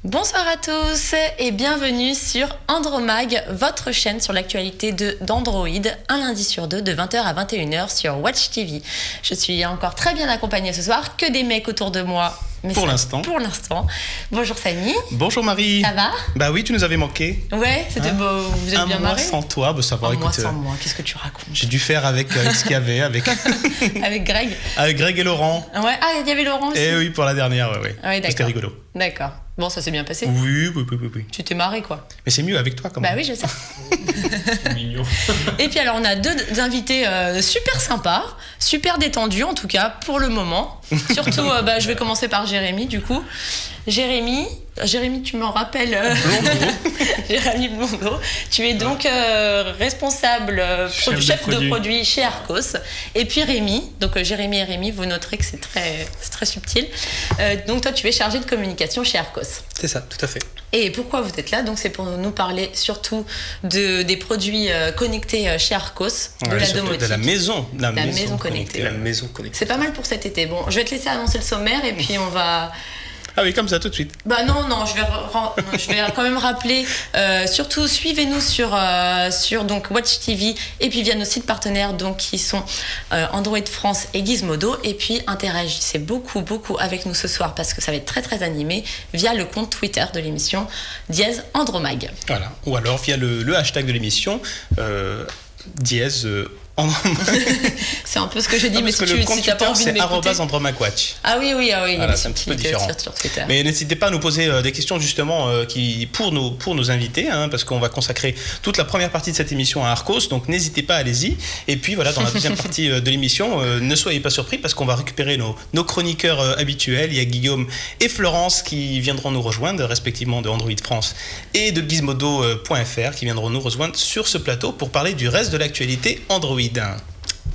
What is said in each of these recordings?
Bonsoir à tous et bienvenue sur Andromag, votre chaîne sur l'actualité d'Android, un lundi sur deux de 20h à 21h sur Watch TV. Je suis encore très bien accompagnée ce soir, que des mecs autour de moi. Mais pour l'instant. Bonjour Samy. Bonjour Marie. Ça va? Bah oui, tu nous avais manqué. Ouais, c'était beau. Vous êtes bien marré? Un mois sans toi, bah ça va. Un mois sans moi, qu'est-ce que tu racontes? J'ai dû faire avec ce qu'il y avait, avec Greg. Avec Greg et Laurent. Ouais, ah, il y avait Laurent aussi. Et oui, pour la dernière, ouais. Ah, oui, c'était rigolo. D'accord. Bon, ça s'est bien passé? Oui. Tu t'es marré, quoi. Mais c'est mieux avec toi, quand même. Bah oui, je sais. C'est mignon. Et puis alors, on a deux invités super sympas, super détendus, en tout cas, pour le moment. Surtout, je vais commencer par Jérémy, du coup. Jérémy, tu me rappelles Jérémy Blondeau. Tu es donc responsable chef de produit chez Arcos. Et puis Rémi, donc Jérémy et Rémi, vous noterez que c'est très subtil. Donc toi, tu es chargé de communication chez Arcos. C'est ça, tout à fait. Et pourquoi vous êtes là? Donc c'est pour nous parler surtout des produits connectés chez Arcos, de la domotique. De la maison. La maison connectée. La maison connectée. C'est pas mal pour cet été. Bon, je vais te laisser annoncer le sommaire et puis on va... Ah oui, comme ça, tout de suite. Bah non, je vais quand même rappeler, surtout suivez-nous sur donc Watch TV et puis via nos sites partenaires donc, qui sont Android France et Gizmodo, et puis interagissez beaucoup avec nous ce soir parce que ça va être très animé via le compte Twitter de l'émission @Andromag. Voilà, ou alors via le hashtag de l'émission c'est un peu ce que je dis, mais si tu n'as pas envie de m'écouter, c'est @AndromagWatch. Ah oui, voilà, c'est un petit peu différent. Sur Twitter. Mais n'hésitez pas à nous poser des questions justement pour nos invités, parce qu'on va consacrer toute la première partie de cette émission à Arcos, donc n'hésitez pas, allez-y. Et puis voilà, dans la deuxième partie de l'émission, ne soyez pas surpris parce qu'on va récupérer nos chroniqueurs habituels. Il y a Guillaume et Florence qui viendront nous rejoindre, respectivement de Android France et de Gizmodo.fr, qui viendront nous rejoindre sur ce plateau pour parler du reste de l'actualité Android.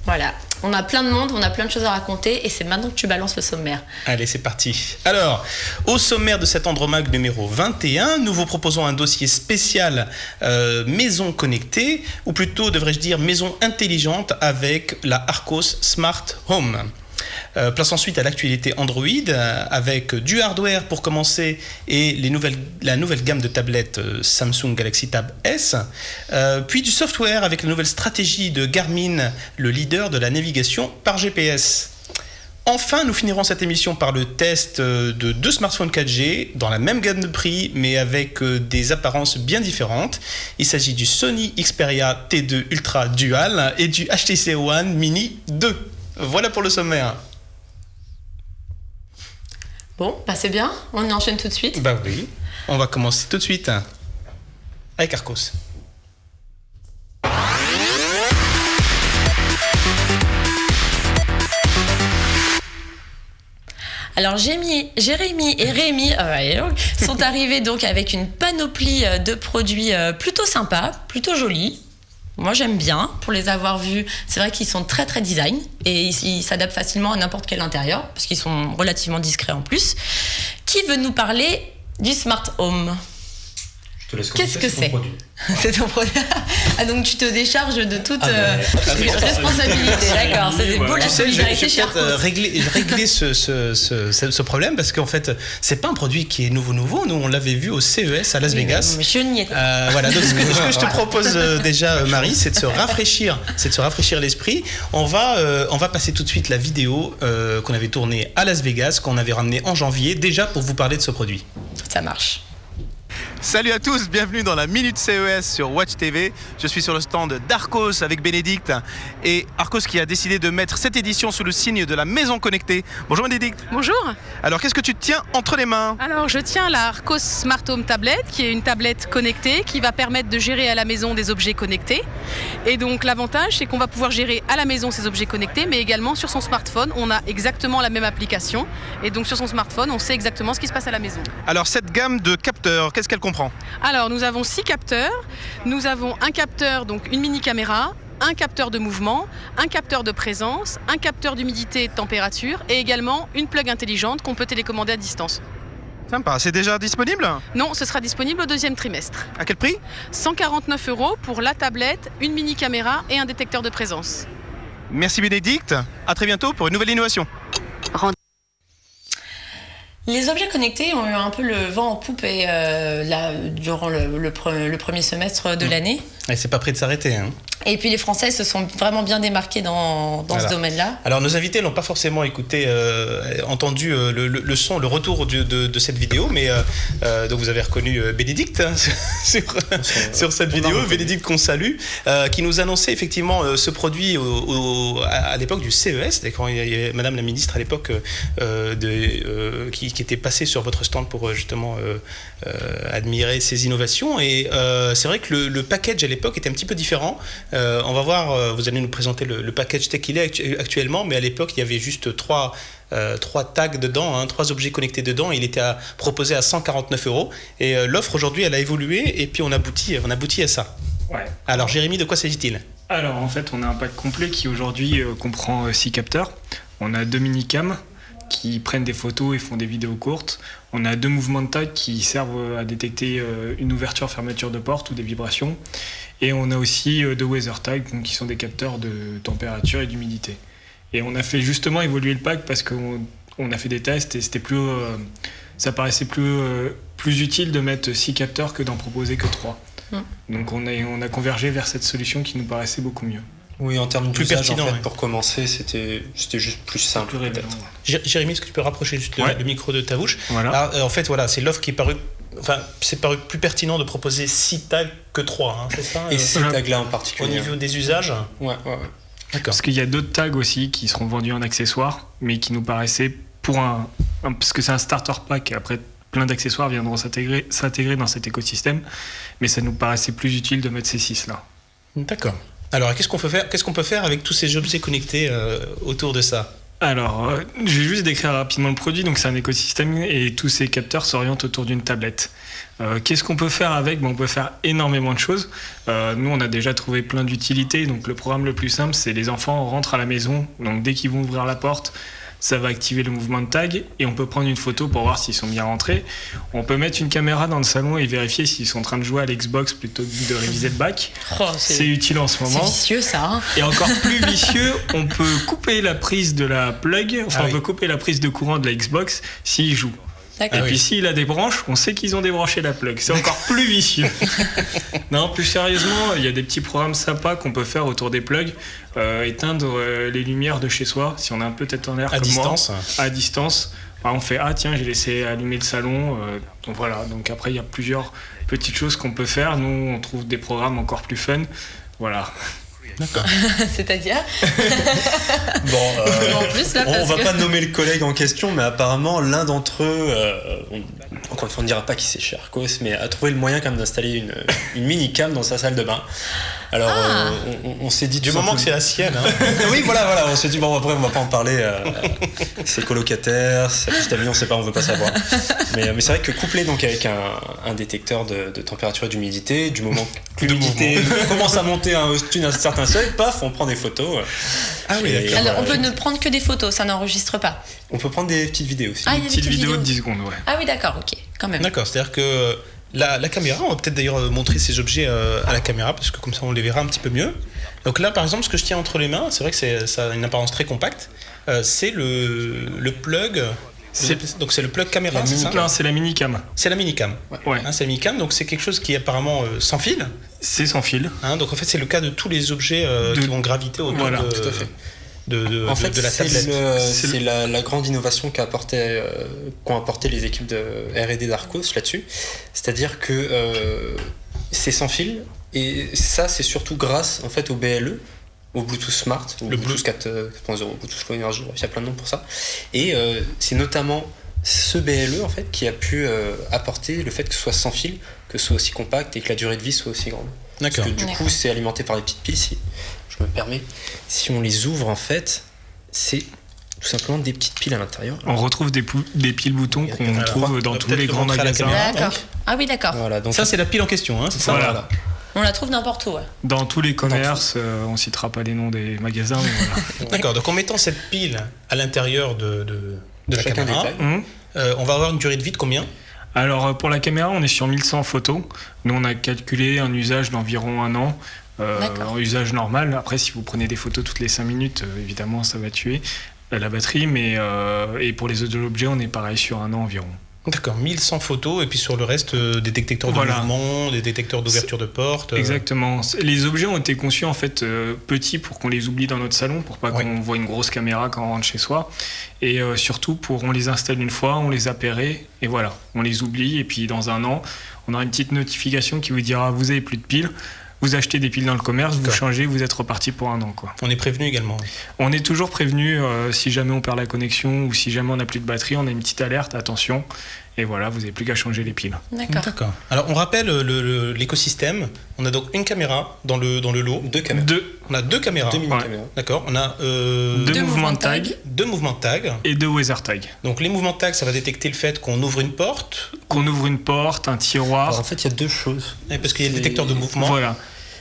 Voilà, on a plein de monde, on a plein de choses à raconter et c'est maintenant que tu balances le sommaire. Allez, c'est parti. Alors, au sommaire de cet Andromag numéro 21, nous vous proposons un dossier spécial maison connectée, ou plutôt devrais-je dire maison intelligente avec la Arcos Smart Home. Place ensuite à l'actualité Android avec du hardware pour commencer et la nouvelle gamme de tablettes Samsung Galaxy Tab S, puis du software avec la nouvelle stratégie de Garmin, le leader de la navigation par GPS. Enfin, nous finirons cette émission par le test de deux smartphones 4G dans la même gamme de prix mais avec des apparences bien différentes. Il s'agit du Sony Xperia T2 Ultra Dual et du HTC One Mini 2. Voilà pour le sommaire. Bon, c'est bien, on enchaîne tout de suite. Bah oui, on va commencer tout de suite avec Arcos. Alors Jérémy et Rémi sont arrivés donc avec une panoplie de produits plutôt sympas, plutôt jolis. Moi j'aime bien, pour les avoir vus, c'est vrai qu'ils sont très design et ils s'adaptent facilement à n'importe quel intérieur parce qu'ils sont relativement discrets en plus. Qui veut nous parler du Smart Home? Je te laisse commencer. Qu'est-ce que c'est? C'est ton produit. Ah donc tu te décharges de toute responsabilité, d'accord. C'est beau la solidarité chez Arcos. Régler ce problème parce qu'en fait c'est pas un produit qui est nouveau. Nous on l'avait vu au CES à Las Vegas. Je n'y étais pas. Voilà. Donc ce que je te propose déjà Marie, c'est de se rafraîchir l'esprit. On va passer tout de suite la vidéo qu'on avait tournée à Las Vegas, qu'on avait ramenée en janvier déjà pour vous parler de ce produit. Ça marche. Salut à tous, bienvenue dans la Minute CES sur Watch TV. Je suis sur le stand d'Arcos avec Bénédicte et Arcos qui a décidé de mettre cette édition sous le signe de la maison connectée. Bonjour Bénédicte. Bonjour. Alors qu'est-ce que tu tiens entre les mains? Alors je tiens la Arcos Smart Home Tablet qui est une tablette connectée qui va permettre de gérer à la maison des objets connectés. Et donc l'avantage c'est qu'on va pouvoir gérer à la maison ces objets connectés mais également sur son smartphone on a exactement la même application et donc sur son smartphone on sait exactement ce qui se passe à la maison. Alors cette gamme de capteurs, qu'est-ce qu'elle comprend? Alors nous avons 6 capteurs, nous avons un capteur, donc une mini caméra, un capteur de mouvement, un capteur de présence, un capteur d'humidité et de température et également une plug intelligente qu'on peut télécommander à distance. Sympa, c'est déjà disponible? Non, ce sera disponible au 2e trimestre. À quel prix? 149 € pour la tablette, une mini caméra et un détecteur de présence. Merci Bénédicte, à très bientôt pour une nouvelle innovation. Les objets connectés ont eu un peu le vent en poupe durant le premier semestre de l'année. Et c'est pas prêt de s'arrêter. Hein. Et puis les Français se sont vraiment bien démarqués dans ce domaine-là. Alors nos invités n'ont pas forcément entendu le son, le retour de cette vidéo, mais donc vous avez reconnu Bénédicte hein, sur cette vidéo, Bénédicte qu'on salue, qui nous annonçait effectivement ce produit à l'époque du CES, quand il y avait Madame la ministre à l'époque qui était passée sur votre stand pour justement admirer ces innovations. Et c'est vrai que le package à l'époque était un petit peu différent. On va voir, vous allez nous présenter le package tel qu'il est actuellement, mais à l'époque il y avait juste trois tags dedans, 3 objets connectés dedans, et il était proposé à 149 €. Et l'offre aujourd'hui elle a évolué et puis on aboutit à ça. Ouais. Alors Jérémy, de quoi s'agit-il? Alors en fait on a un pack complet qui aujourd'hui comprend 6 capteurs. On a 2 mini-cams qui prennent des photos et font des vidéos courtes. On a 2 mouvements de tags qui servent à détecter une ouverture-fermeture de porte ou des vibrations. Et on a aussi 2 weather tags donc, qui sont des capteurs de température et d'humidité. Et on a fait justement évoluer le pack parce qu'on a fait des tests et c'était ça paraissait plus utile de mettre 6 capteurs que d'en proposer que 3. Donc on a convergé vers cette solution qui nous paraissait beaucoup mieux. Oui, en termes plus d'usage, pertinent, en fait, ouais. Pour commencer, c'était juste plus simple. Plus révélant, peut-être. Jérémy, est-ce que tu peux rapprocher juste le micro de ta bouche? Voilà. Alors, en fait, voilà, c'est l'offre qui est parue. Enfin, c'est paru plus pertinent de proposer 6 tags que 3, hein, c'est ça? Et ces tags-là en Au particulier. niveau des usages? Ouais. D'accord. Parce qu'il y a d'autres tags aussi qui seront vendus en accessoires, mais qui nous paraissaient parce que c'est un starter pack, et après plein d'accessoires viendront s'intégrer dans cet écosystème, mais ça nous paraissait plus utile de mettre ces 6-là. D'accord. Alors, qu'est-ce qu'on peut faire avec tous ces objets connectés autour de ça? Alors, je vais juste décrire rapidement le produit. Donc, c'est un écosystème et tous ces capteurs s'orientent autour d'une tablette. Qu'est-ce qu'on peut faire avec? On peut faire énormément de choses. Nous, on a déjà trouvé plein d'utilités. Donc, le programme le plus simple, c'est les enfants rentrent à la maison. Donc, dès qu'ils vont ouvrir la porte, ça va activer le mouvement de tag et on peut prendre une photo pour voir s'ils sont bien rentrés. On peut mettre une caméra dans le salon et vérifier s'ils sont en train de jouer à l'Xbox plutôt que de réviser le bac. C'est utile en ce moment. C'est vicieux ça. Hein. Et encore plus vicieux, on peut couper la prise de la plug, on peut couper la prise de courant de la Xbox s'ils jouent. Et puis s'il a des branches, on sait qu'ils ont débranché la plug. C'est encore plus vicieux. Non, plus sérieusement, il y a des petits programmes sympas qu'on peut faire autour des plugs. Éteindre les lumières de chez soi, si on a un peu tête en l'air comme distance. moi. À distance. On fait tiens, j'ai laissé allumer le salon. Donc voilà. Donc après, il y a plusieurs petites choses qu'on peut faire. Nous, on trouve des programmes encore plus fun. Voilà. D'accord. C'est-à-dire Bon, en plus, là, on va que... pas nommer le collègue en question, mais apparemment l'un d'entre eux, encore une fois, on ne dira pas qui c'est chez Arcos, mais a trouvé le moyen quand même d'installer une mini-cam dans sa salle de bain. Alors on s'est dit du moment que c'est la sienne. Hein. Oui, voilà, on s'est dit bon après on va pas en parler. C'est colocataire, sa petite amie, on sait pas, on veut pas savoir. Mais c'est vrai que couplé donc avec un détecteur de température et d'humidité, du moment que l'humidité commence à monter à un certain seuil, paf, on prend des photos. Alors on peut ne prendre que des photos, ça n'enregistre pas. On peut prendre des petites vidéos aussi. Une petite vidéo de 10 secondes, ouais. Ah oui, d'accord, ok, quand même. D'accord, c'est-à-dire que la caméra, on va peut-être d'ailleurs montrer ces objets à la caméra, parce que comme ça on les verra un petit peu mieux. Donc là, par exemple, ce que je tiens entre les mains, c'est vrai que ça a une apparence très compacte, c'est le plug. Donc c'est le plug caméra, c'est ça? Non, c'est la mini-cam. C'est la mini-cam. Ouais. C'est la mini-cam, donc c'est quelque chose qui est apparemment sans fil. C'est sans fil. Donc en fait, c'est le cas de tous les objets qui vont graviter autour tout à fait. de la tablette. C'est la grande innovation qu'ont apporté les équipes de R&D d'Arcos là-dessus. C'est-à-dire que c'est sans fil, et ça, c'est surtout grâce en fait au BLE, au Bluetooth Smart, au Bluetooth 4.0, Bluetooth Low Energy, il y a plein de noms pour ça. Et c'est notamment ce BLE en fait qui a pu apporter le fait que ce soit sans fil, que ce soit aussi compact et que la durée de vie soit aussi grande. D'accord. Parce que du coup, c'est alimenté par des petites piles. Si je me permets, si on les ouvre en fait, c'est tout simplement des petites piles à l'intérieur. On retrouve des piles boutons qu'on trouve dans tous les grands magasins. D'accord. Ah oui, d'accord. Voilà, donc ça, c'est la pile en question, hein, c'est ça? Voilà. On la trouve n'importe où, ouais. Dans tous les commerces, on citera pas les noms des magasins, mais voilà. D'accord, donc en mettant cette pile à l'intérieur de la chacun caméra, des tags. on va avoir une durée de vie de combien? Alors pour la caméra, on est sur 1100 photos. Nous, on a calculé un usage d'environ 1 an. D'accord. En usage normal. Après, si vous prenez des photos toutes les 5 minutes, évidemment, ça va tuer la batterie. Mais et pour les autres objets, on est pareil sur 1 an environ. D'accord, 1100 photos, et puis sur le reste, des détecteurs de Voilà. mouvement, des détecteurs d'ouverture de porte. Exactement. Les objets ont été conçus en fait petits pour qu'on les oublie dans notre salon, pour pas Ouais. qu'on voit une grosse caméra quand on rentre chez soi. Et surtout pour on les installe une fois, on les appareille, et voilà, on les oublie. Et puis dans 1 an, on aura une petite notification qui vous dira vous avez plus de piles. Vous achetez des piles dans le commerce, vous D'accord. changez, vous êtes reparti pour 1 an, quoi. On est prévenu également. On est toujours prévenu si jamais on perd la connexion ou si jamais on n'a plus de batterie, on a une petite alerte, attention. Et voilà, vous n'avez plus qu'à changer les piles. D'accord. Alors on rappelle l'écosystème. On a donc une caméra dans le lot. 2 caméras. On a 2 caméras. 2 Ouais. mini-caméras. D'accord. On a Deux mouvements de tag 2 mouvements de tag. et 2 weather tags. Donc les mouvements de tag, ça va détecter le fait qu'on ouvre une porte, Qu'on ouvre une porte, un tiroir, Alors en fait, il y a 2 choses. parce qu'il y a le C'est- détecteur de mouvement. voilà.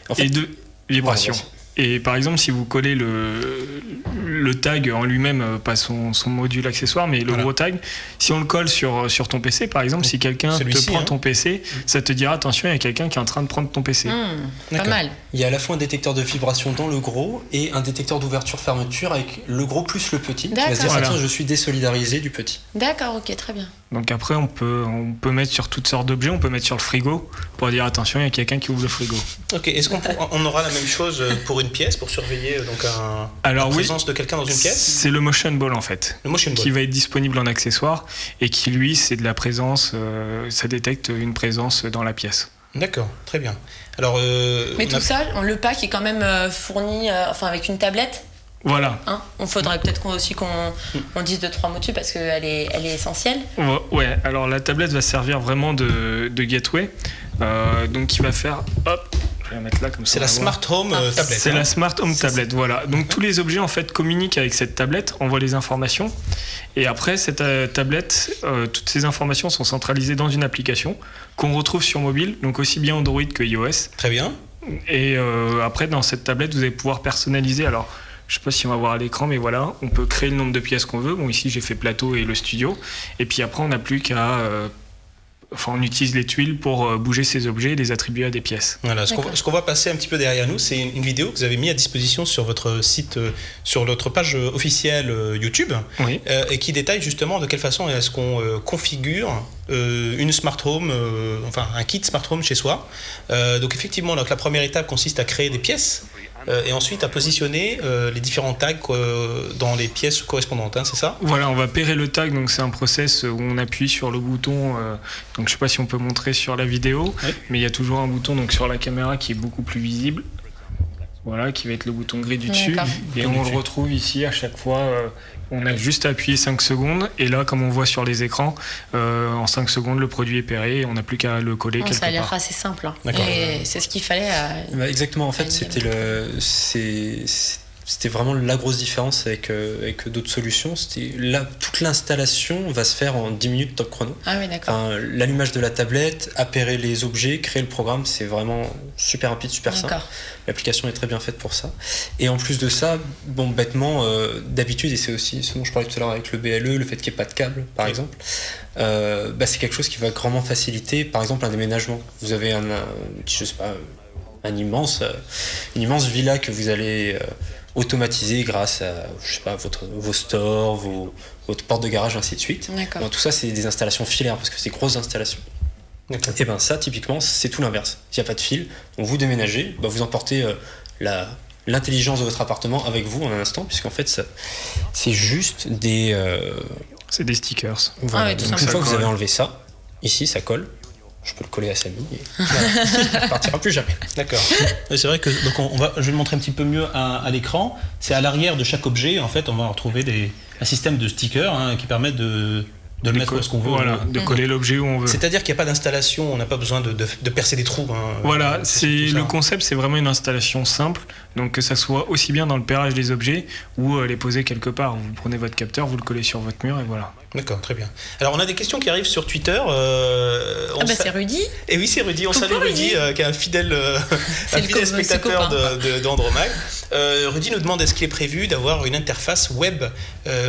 En fait, Et 2 vibrations. Pardon, Et par exemple, si vous collez le tag en lui-même, pas son module accessoire, mais le Voilà. gros tag, si on le colle sur ton PC, par exemple, si quelqu'un te Celui-ci, prend hein. ton PC, ça te dira attention, il y a quelqu'un qui est en train de prendre ton PC. Pas D'accord. mal. Il y a à la fois un détecteur de vibration dans le gros et un détecteur d'ouverture-fermeture avec le gros plus le petit. Qui va se dire, D'accord. ah, tiens, Voilà. je suis désolidarisé du petit. D'accord, ok, très bien. Donc après, on peut mettre sur toutes sortes d'objets, on peut mettre sur le frigo pour dire attention, il y a quelqu'un qui ouvre le frigo. Ok. Est-ce qu'on aura la même chose pour une pièce, pour surveiller donc Alors la oui, présence de quelqu'un dans une pièce? c'est le motion ball en fait, Le motion qui ball. va être disponible en accessoire et qui lui, c'est de la présence, ça détecte une présence dans la pièce. D'accord, très bien. Alors, Mais on tout a- ça, le pack est quand même fourni enfin, avec une tablette. Voilà. Hein. On faudrait peut-être aussi qu'on dise 2-3 mots dessus parce qu'elle est essentielle. Ouais, alors la tablette va servir vraiment de gateway, donc qui va faire, hop, je vais la mettre là comme ça. c'est on la va voir. Smart Home tablette. C'est hein. la Smart Home Tablet, voilà. Donc tous les objets en fait communiquent avec cette tablette, envoient les informations, et après cette tablette, toutes ces informations sont centralisées dans une application qu'on retrouve sur mobile, donc aussi bien Android que iOS. Très bien. Et après dans cette tablette, vous allez pouvoir personnaliser. Alors je sais pas si on va voir à l'écran, mais voilà, on peut créer le nombre de pièces qu'on veut. Bon, ici j'ai fait plateau et le studio, et puis après on n'a plus qu'à enfin, on utilise les tuiles pour bouger ces objets et les attribuer à des pièces. Voilà, ce D'accord. qu'on va passer un petit peu derrière nous, c'est une vidéo que vous avez mis à disposition sur votre site, sur notre page officielle YouTube, Oui. et qui détaille justement de quelle façon est-ce qu'on configure une smart home, enfin un kit smart home chez soi. Donc effectivement, donc, la première étape consiste à créer des pièces et ensuite à positionner les différents tags dans les pièces correspondantes, hein, c'est ça? Voilà, on va pairer le tag, donc c'est un process où on appuie sur le bouton. Donc je sais pas si on peut montrer sur la vidéo, Oui. mais il y a toujours un bouton donc sur la caméra qui est beaucoup plus visible. Voilà, qui va être le bouton gris du dessus. D'accord. Et Bouton on du le retrouve ici à chaque fois. On a juste à appuyer 5 secondes. Et là, comme on voit sur les écrans, en 5 secondes, le produit est pairé et on n'a plus qu'à le coller Non, quelque ça a l'air part. assez simple. Hein. D'accord. Et c'est ce qu'il fallait. Bah, exactement, en fait, Une c'était c'était vraiment la grosse différence avec d'autres solutions. C'était toute l'installation va se faire en 10 minutes top chrono. Ah oui, d'accord. Enfin, l'allumage de la tablette, appairer les objets, créer le programme, c'est vraiment super rapide, super simple. D'accord. L'application est très bien faite pour ça. Et en plus de ça, bon, bêtement, d'habitude, et c'est aussi ce dont je parlais tout à l'heure avec le BLE, le fait qu'il n'y ait pas de câble, par Oui. exemple, c'est quelque chose qui va grandement faciliter, par exemple, un déménagement. Vous avez je sais pas, une immense villa que vous allez automatiser grâce à, je sais pas, vos stores, votre porte de garage, ainsi de suite. D'accord. Donc, tout ça, c'est des installations filaires parce que c'est des grosses installations. D'accord. Et ben ça, typiquement, c'est tout l'inverse. S'il n'y a pas de fil, donc vous déménagez, vous emportez l'intelligence de votre appartement avec vous en un instant, puisqu'en fait, c'est juste des... C'est des stickers. voilà. Ah ouais, tout Donc, une simplement. fois que vous Ça avez colle. enlevé ça, ici, ça colle. Je peux le coller à Samy et il ne partira plus jamais. D'accord. Oui, c'est vrai que donc je vais le montrer un petit peu mieux à l'écran. C'est à l'arrière de chaque objet, en fait, on va retrouver un système de stickers, hein, qui permettent De le mettre où est-ce qu'on veut. Voilà, de coller l'objet où on veut. C'est-à-dire qu'il n'y a pas d'installation, on n'a pas besoin de percer des trous. Voilà, c'est le concept, c'est vraiment une installation simple, donc que ça soit aussi bien dans le pairage des objets ou les poser quelque part. Vous prenez votre capteur, vous le collez sur votre mur et voilà. D'accord, très bien. Alors on a des questions qui arrivent sur Twitter. C'est Rudy. Et oui, c'est Rudy. On Coucou, salue Rudy, qui est un fidèle spectateur d'Andromag. Rudy nous demande est-ce qu'il est prévu d'avoir une interface web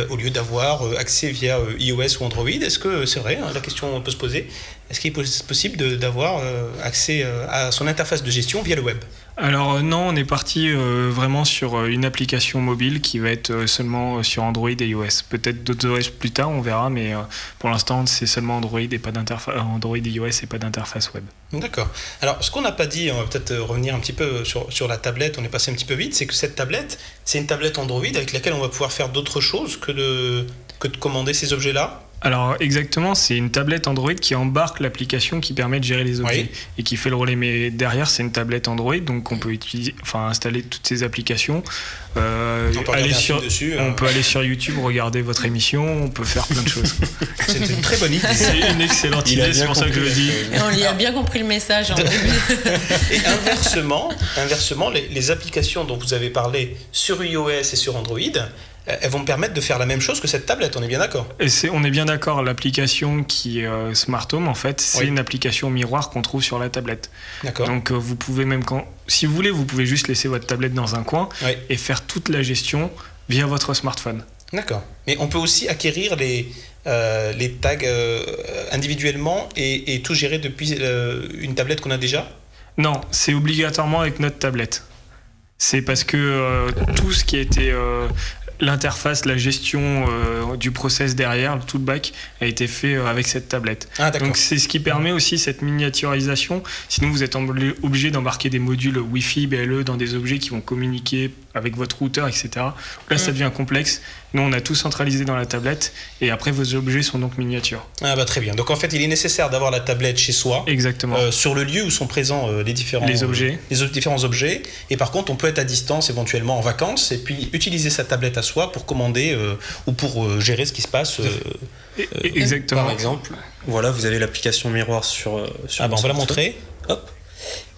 au lieu d'avoir accès via iOS ou Android. Est-ce que c'est vrai, la question peut se poser. Est-ce qu'il est possible d'avoir accès à son interface de gestion via le web? Alors non, on est parti vraiment sur une application mobile qui va être seulement sur Android et iOS. Peut-être d'autres OS plus tard, on verra, mais pour l'instant c'est seulement Android et pas d'interface Android et iOS et pas d'interface web. D'accord. Alors ce qu'on n'a pas dit, on va peut-être revenir un petit peu sur la tablette, on est passé un petit peu vite, c'est que cette tablette, c'est une tablette Android avec laquelle on va pouvoir faire d'autres choses que de commander ces objets-là. Alors exactement, c'est une tablette Android qui embarque l'application qui permet de gérer les objets et qui fait le relais. Mais derrière, c'est une tablette Android, donc on peut installer toutes ces applications. On peut aller sur YouTube, regarder votre émission, on peut faire plein de choses. C'est une très bonne idée. C'est une excellente idée, c'est pour ça que je le dis. Et on lui a bien compris le message en début. Et inversement, les applications dont vous avez parlé sur iOS et sur Android, elles vont me permettre de faire la même chose que cette tablette, on est bien d'accord? On est bien d'accord, l'application qui est Smart Home, en fait, c'est une application miroir qu'on trouve sur la tablette. D'accord. Donc vous pouvez même, si vous voulez, vous pouvez juste laisser votre tablette dans un coin et faire toute la gestion via votre smartphone. D'accord. Mais on peut aussi acquérir les tags individuellement et tout gérer depuis une tablette qu'on a déjà? Non, c'est obligatoirement avec notre tablette. C'est parce que tout ce qui a été... l'interface, la gestion du process derrière, tout le back, a été fait avec cette tablette. Ah, d'accord. Donc c'est ce qui permet aussi cette miniaturisation. Sinon, vous êtes obligé d'embarquer des modules Wi-Fi, BLE dans des objets qui vont communiquer avec votre routeur, etc. Là, ça devient complexe. Nous, on a tout centralisé dans la tablette et après, vos objets sont donc miniatures. Ah bah très bien. Donc en fait, il est nécessaire d'avoir la tablette chez soi. Exactement. Sur le lieu où sont présents les différents objets. Et par contre, on peut être à distance éventuellement en vacances et puis utiliser sa tablette à soi pour commander ou pour gérer ce qui se passe. Exactement. Par exemple, voilà, vous avez l'application miroir sur on va la montrer. Hop.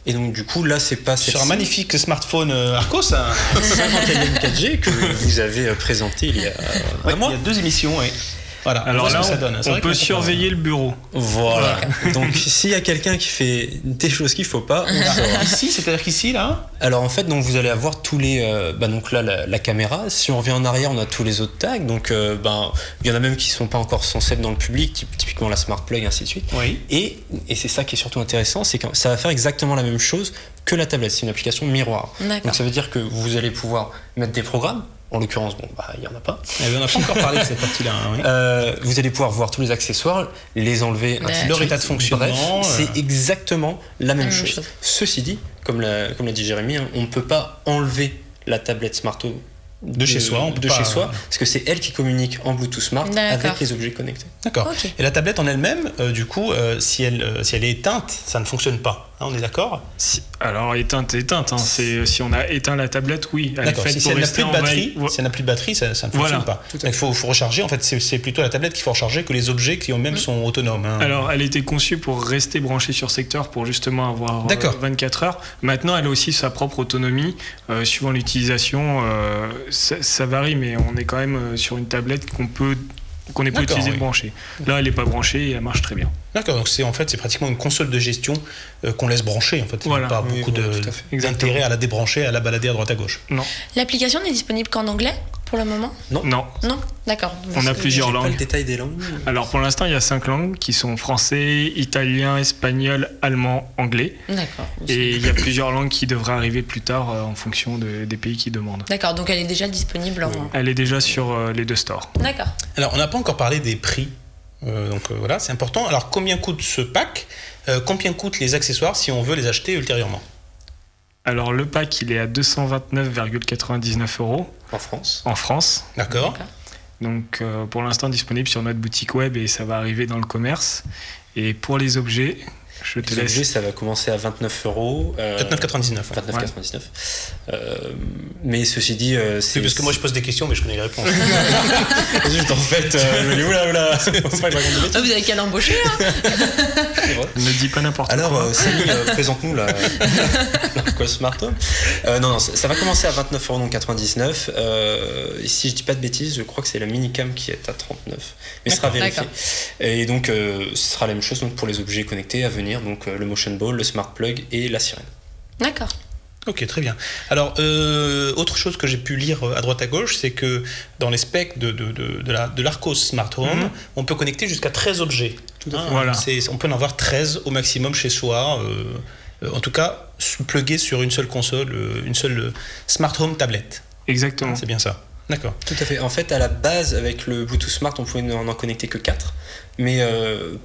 Et donc du coup là c'est pas sur un magnifique smartphone Arcos, un 51 4G que vous avez présenté il y a un mois. Il y a 2 émissions, oui. Voilà. Alors là, ça donne. On peut surveiller le bureau. Voilà. Donc s'il y a quelqu'un qui fait des choses qu'il faut pas, on saura. Ici, c'est-à-dire qu'ici, là. Alors en fait, donc vous allez avoir tous les, donc là la caméra. Si on revient en arrière, on a tous les autres tags. Donc il y en a même qui sont pas encore censés être dans le public, typiquement la Smart Plug, ainsi de suite. Oui. Et c'est ça qui est surtout intéressant, c'est que ça va faire exactement la même chose que la tablette. C'est une application miroir. D'accord. Donc ça veut dire que vous allez pouvoir mettre des programmes. En l'occurrence, il n'y en a pas. On n'a pas encore parlé de cette partie-là. Oui. Vous allez pouvoir voir tous les accessoires, les enlever, leur état de fonctionnement. Bref, c'est exactement la même chose. Ceci dit, comme l'a dit Jérémy, on ne peut pas enlever la tablette Smart Home de chez soi, parce que c'est elle qui communique en Bluetooth Smart avec les objets connectés. D'accord. Okay. Et la tablette en elle-même, du coup, si elle est éteinte, ça ne fonctionne pas. Hein, on est d'accord? Alors éteinte. Hein. Si on a éteint la tablette, oui. D'accord. Si elle n'a plus de batterie, ça ne fonctionne pas. Il faut recharger. En fait, c'est plutôt la tablette qu'il faut recharger que les objets qui eux-mêmes sont autonomes. Hein. Alors, elle était conçue pour rester branchée sur secteur pour justement avoir 24 heures. Maintenant, elle a aussi sa propre autonomie. Suivant l'utilisation, ça varie, mais on est quand même sur une tablette qu'on n'est pas utilisé de brancher. Là, elle n'est pas branchée et elle marche très bien. D'accord, donc c'est pratiquement une console de gestion qu'on laisse brancher. En fait, voilà. Pas beaucoup d'intérêt à la débrancher, à la balader à droite à gauche. Non. L'application n'est disponible qu'en anglais pour le moment? Non. D'accord. On a plusieurs langues. Pas le détail des langues. Alors pour l'instant, il y a 5 langues qui sont français, italien, espagnol, allemand, anglais. D'accord. Et il y a plusieurs langues qui devraient arriver plus tard en fonction des pays qui demandent. D'accord, donc elle est déjà disponible en... Elle est déjà sur les 2 stores. D'accord. Alors on n'a pas encore parlé des prix. Voilà, c'est important. Alors combien coûte ce pack? Combien coûtent les accessoires si on veut les acheter ultérieurement? Alors le pack, il est à 229,99 €. En France. D'accord. Donc pour l'instant disponible sur notre boutique web et ça va arriver dans le commerce. Et pour les objets... Je te Les laisse. objets, ça va commencer à 29€. 29,99. 29,99. Mais ceci dit, c'est. Oui, parce que moi je pose des questions, mais je connais les réponses. Juste en fait, je me dis oula. Faut pas que je raconte de bêtises. Vous avez qu'à l'embaucher, hein. C'est vrai. Ne dis pas n'importe quoi. Alors, Samy, présente-nous la Smart Home. Non, ça va commencer à 29,99€. Et si je dis pas de bêtises, je crois que c'est la minicam qui est à 39. Mais ce sera vérifié. D'accord. Et donc, ce sera la même chose donc, pour les objets connectés à venir, donc le Motion Ball, le Smart Plug et la sirène. D'accord. Ok, très bien. Alors, autre chose que j'ai pu lire à droite à gauche, c'est que dans les specs de l'Arcos Smart Home, on peut connecter jusqu'à 13 objets. Voilà. On peut en avoir 13 au maximum chez soi. En tout cas, plugué sur une seule console, une seule Smart Home tablette. Exactement. C'est bien ça. D'accord. Tout à fait. En fait, à la base, avec le Bluetooth Smart, on pouvait en connecter que 4. Mais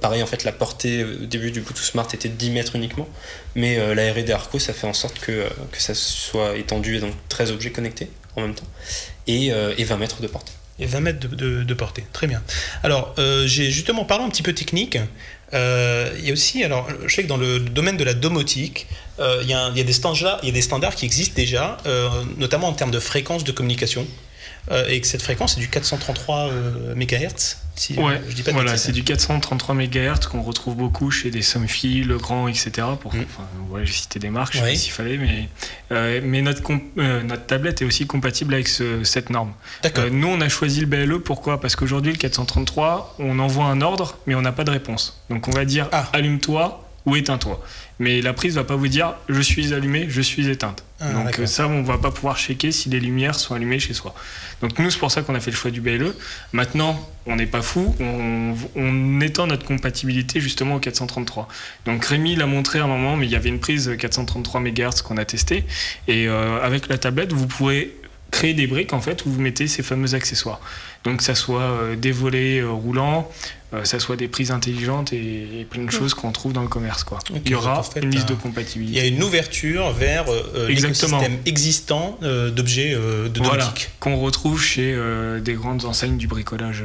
pareil, en fait, la portée au début du Bluetooth Smart était de 10 mètres uniquement. Mais la R&D Arcos, ça fait en sorte que ça soit étendu, donc 13 objets connectés en même temps. Et 20 mètres de portée. Et 20 mètres de portée. Très bien. Alors, j'ai justement parlé un petit peu technique. Il y a aussi, alors, je sais que dans le domaine de la domotique, il y a des standards qui existent déjà, notamment en termes de fréquence de communication. Et que cette fréquence est du 433 MHz. Si je dis pas de voilà, bêtises. c'est du 433 MHz qu'on retrouve beaucoup chez des Somfy, Legrand, etc. J'ai cité des marques, je sais pas s'il fallait, mais notre tablette est aussi compatible avec cette norme. D'accord. Nous, on a choisi le BLE, pourquoi ? Parce qu'aujourd'hui, le 433, on envoie un ordre, mais on n'a pas de réponse. Donc on va dire allume-toi ou éteins-toi. Mais la prise va pas vous dire je suis allumé, je suis éteinte. Donc ça, on va pas pouvoir checker si les lumières sont allumées chez soi. Donc nous, c'est pour ça qu'on a fait le choix du BLE. Maintenant, on n'est pas fou, on étend notre compatibilité justement au 433. Donc Rémi l'a montré à un moment, mais il y avait une prise 433 MHz qu'on a testée. Et avec la tablette, vous pourrez créer des briques en fait où vous mettez ces fameux accessoires. Donc ça soit des volets roulants, ça soit des prises intelligentes et plein de choses qu'on trouve dans le commerce quoi. Okay, il y aura en fait, une liste de compatibilité. Il y a une ouverture vers l'écosystème existant d'objets de domotique. Qu'on retrouve chez des grandes enseignes du bricolage.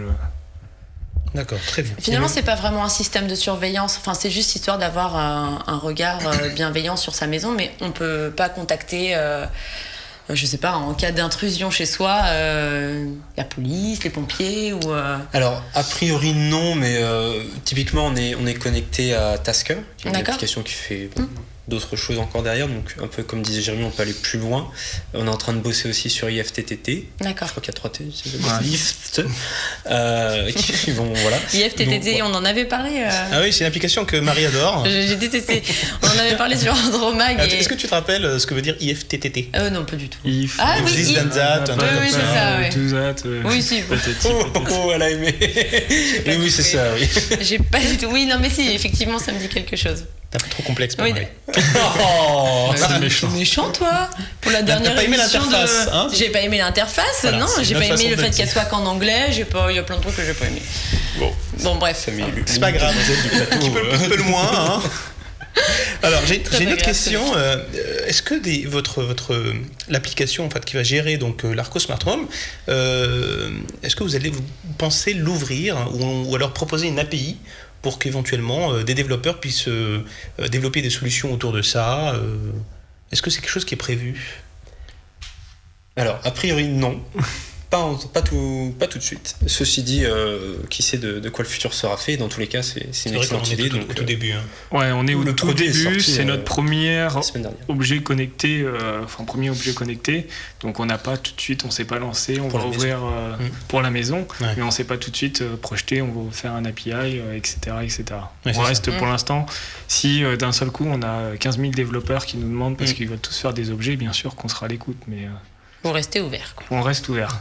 D'accord, très bien. Finalement, c'est pas vraiment un système de surveillance. Enfin, c'est juste histoire d'avoir un regard bienveillant sur sa maison, mais on peut pas contacter. Je sais pas, en cas d'intrusion chez soi, la police, les pompiers ou... Alors, a priori non, mais typiquement on est connecté à Tasker, qui est une application qui fait d'autres choses encore derrière, donc un peu comme disait Jérémy, on peut aller plus loin. On est en train de bosser aussi sur IFTTT. D'accord. Je crois qu'il y a 3 T. IFT. Voilà. IFTTT, on en avait parlé. Ah oui, c'est une application que Marie adore. J'ai détesté. On en avait parlé sur Andromag. Est-ce que tu te rappelles ce que veut dire IFTTT? Non, pas du tout. If, ah oui, this and that, oui, c'est ça, ouais. Do that, oui, si. Elle a aimé. Oui, c'est ça, oui. J'ai pas du tout. Oui, non, mais si, effectivement, ça me dit quelque chose. T'as pas trop complexe pour Marie. C'est méchant. T'es méchant, toi. Pour la dernière T'as pas aimé émission l'interface, hein? J'ai pas aimé l'interface, voilà, non. J'ai pas aimé le fait dire. qu'elle soit qu'en anglais. Il y a plein de trucs que j'ai pas aimé. Bon, bref. C'est pas grave. Un petit peu le moins, hein. Alors j'ai une autre question. Est-ce que l'application en fait qui va gérer donc l'Arcos Smart Home, est-ce que vous pensez l'ouvrir ou alors proposer une API pour qu'éventuellement des développeurs puissent développer des solutions autour de ça? Est-ce que c'est quelque chose qui est prévu? Alors a priori non. Pas tout de suite. Ceci dit, qui sait de quoi le futur sera fait. Dans tous les cas, c'est une excellente idée. Au tout début. Hein. Ouais, on est au le tout produit est début. sorti, C'est notre premier objet connecté. Premier objet connecté. Donc on n'a pas tout de suite, on s'est pas lancé. On va ouvrir pour la maison, mais on s'est pas tout de suite projeté. On va faire un API, etc., etc. Ouais, on reste pour l'instant. Si d'un seul coup on a 15 000 développeurs qui nous demandent parce qu'ils veulent tous faire des objets, bien sûr qu'on sera à l'écoute, mais. Vous restez ouvert. On reste ouvert.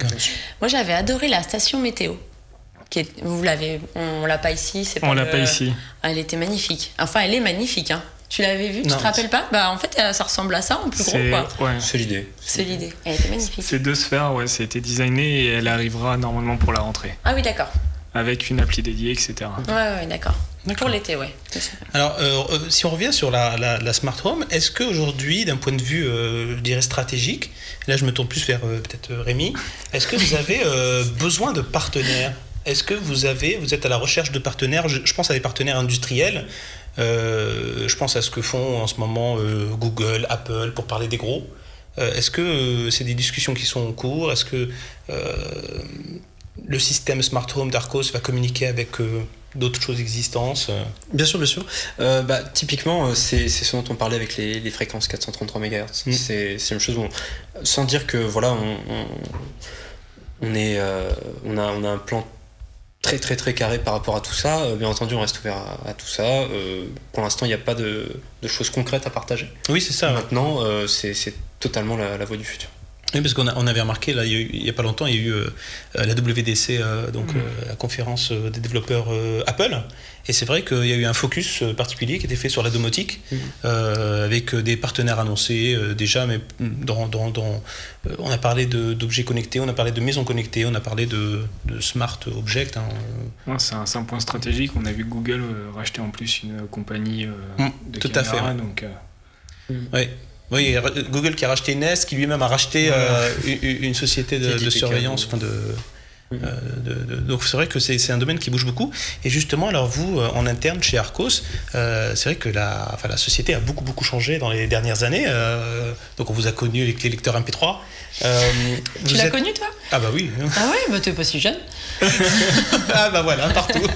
Moi, j'avais adoré la station météo. On l'a pas ici. On l'a pas ici. Elle était magnifique. Enfin, elle est magnifique. Hein. Tu l'avais vue? Tu te rappelles pas? En fait, ça ressemble à ça en plus gros. Quoi. Ouais. C'est l'idée. C'est l'idée. Elle était magnifique. C'est 2 sphères, ça a été designé et elle arrivera normalement pour la rentrée. Ah oui, d'accord. Avec une appli dédiée, etc. Ouais, d'accord. Pour l'été, ouais. Alors, si on revient sur la Smart Home, est-ce qu'aujourd'hui, d'un point de vue, je dirais stratégique, là je me tourne plus vers peut-être Rémi, est-ce que vous avez besoin de partenaires? Est-ce que vous êtes à la recherche de partenaires? Je pense à des partenaires industriels. Je pense à ce que font en ce moment Google, Apple, pour parler des gros. Est-ce que c'est des discussions qui sont en cours? Est-ce que le système Smart Home d'Arcos va communiquer avec d'autres choses existantes? Bien sûr, bien sûr. Typiquement, c'est ce dont on parlait avec les fréquences 433 MHz. C'est une chose où sans dire que voilà, on a un plan très très très carré par rapport à tout ça. Bien entendu, on reste ouvert à tout ça. Pour l'instant, il n'y a pas de choses concrètes à partager. Oui, c'est ça. Maintenant, c'est totalement la voie du futur. Oui, parce qu'on avait remarqué, là, il n'y a pas longtemps, il y a eu la WDC, la conférence des développeurs Apple. Et c'est vrai qu'il y a eu un focus particulier qui était fait sur la domotique, avec des partenaires annoncés déjà, mais on a parlé d'objets connectés, on a parlé de maisons connectées, on a paré de smart objects. C'est un point stratégique. On a vu Google racheter en plus une compagnie de tout caméras. À fait, ouais. Donc, ouais. Oui, Google qui a racheté Nest, qui lui-même a racheté une société de surveillance. Donc c'est vrai que c'est un domaine qui bouge beaucoup. Et justement, alors vous, en interne chez Arcos, c'est vrai que la société a beaucoup changé dans les dernières années. Donc on vous a connu avec les lecteurs MP3. Tu l'as connu, toi? Ah bah oui. Ah ouais, bah t'es pas si jeune. Ah bah voilà, partout.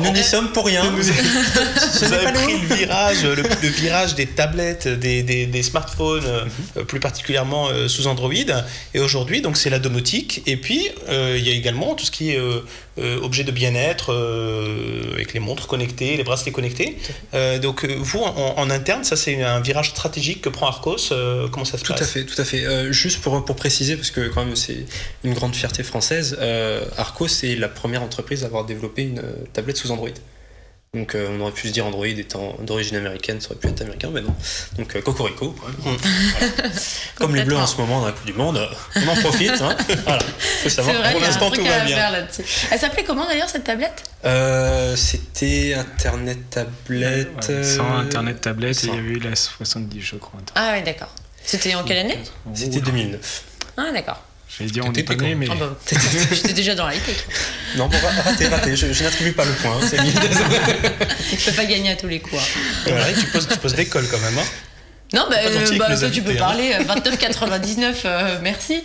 Nous n'y sommes pour rien. Vous avez pris le virage des tablettes, des smartphones, plus particulièrement sous Android. Et aujourd'hui, donc c'est la domotique. Et puis, il y a également tout ce qui est objet de bien-être, avec les montres connectées, les bracelets connectés. Donc vous, en interne, ça c'est un virage stratégique que prend Arcos. Comment ça se passe? Tout à fait. Juste pour préciser, parce que quand même c'est une grande fierté française, Arcos est la première entreprise à avoir développé une tablette sous Android. Donc on aurait pu se dire Android étant d'origine américaine, ça aurait pu être américain, mais non. Donc Cocorico. Voilà. Comme les Bleus en ce moment dans la Coupe du Monde, on en profite. Hein. Voilà. Faut savoir. C'est vrai, Pour l'instant tout va bien. Elle s'appelait comment d'ailleurs cette tablette? C'était Internet tablette. Sans Internet tablette, et il y avait eu la 70, je crois. Ah oui, d'accord. C'était en quelle année? C'était 2009. Ah d'accord. J'allais dire on est pas né, mais... Oh bah, j'étais déjà dans la high-tech. Non, bon, raté. Je n'attribue pas le point. C'est Je peux pas gagner à tous les coups. Voilà, tu poses d'école quand même. Hein. Non, ça tu peux parler. 29,99, merci.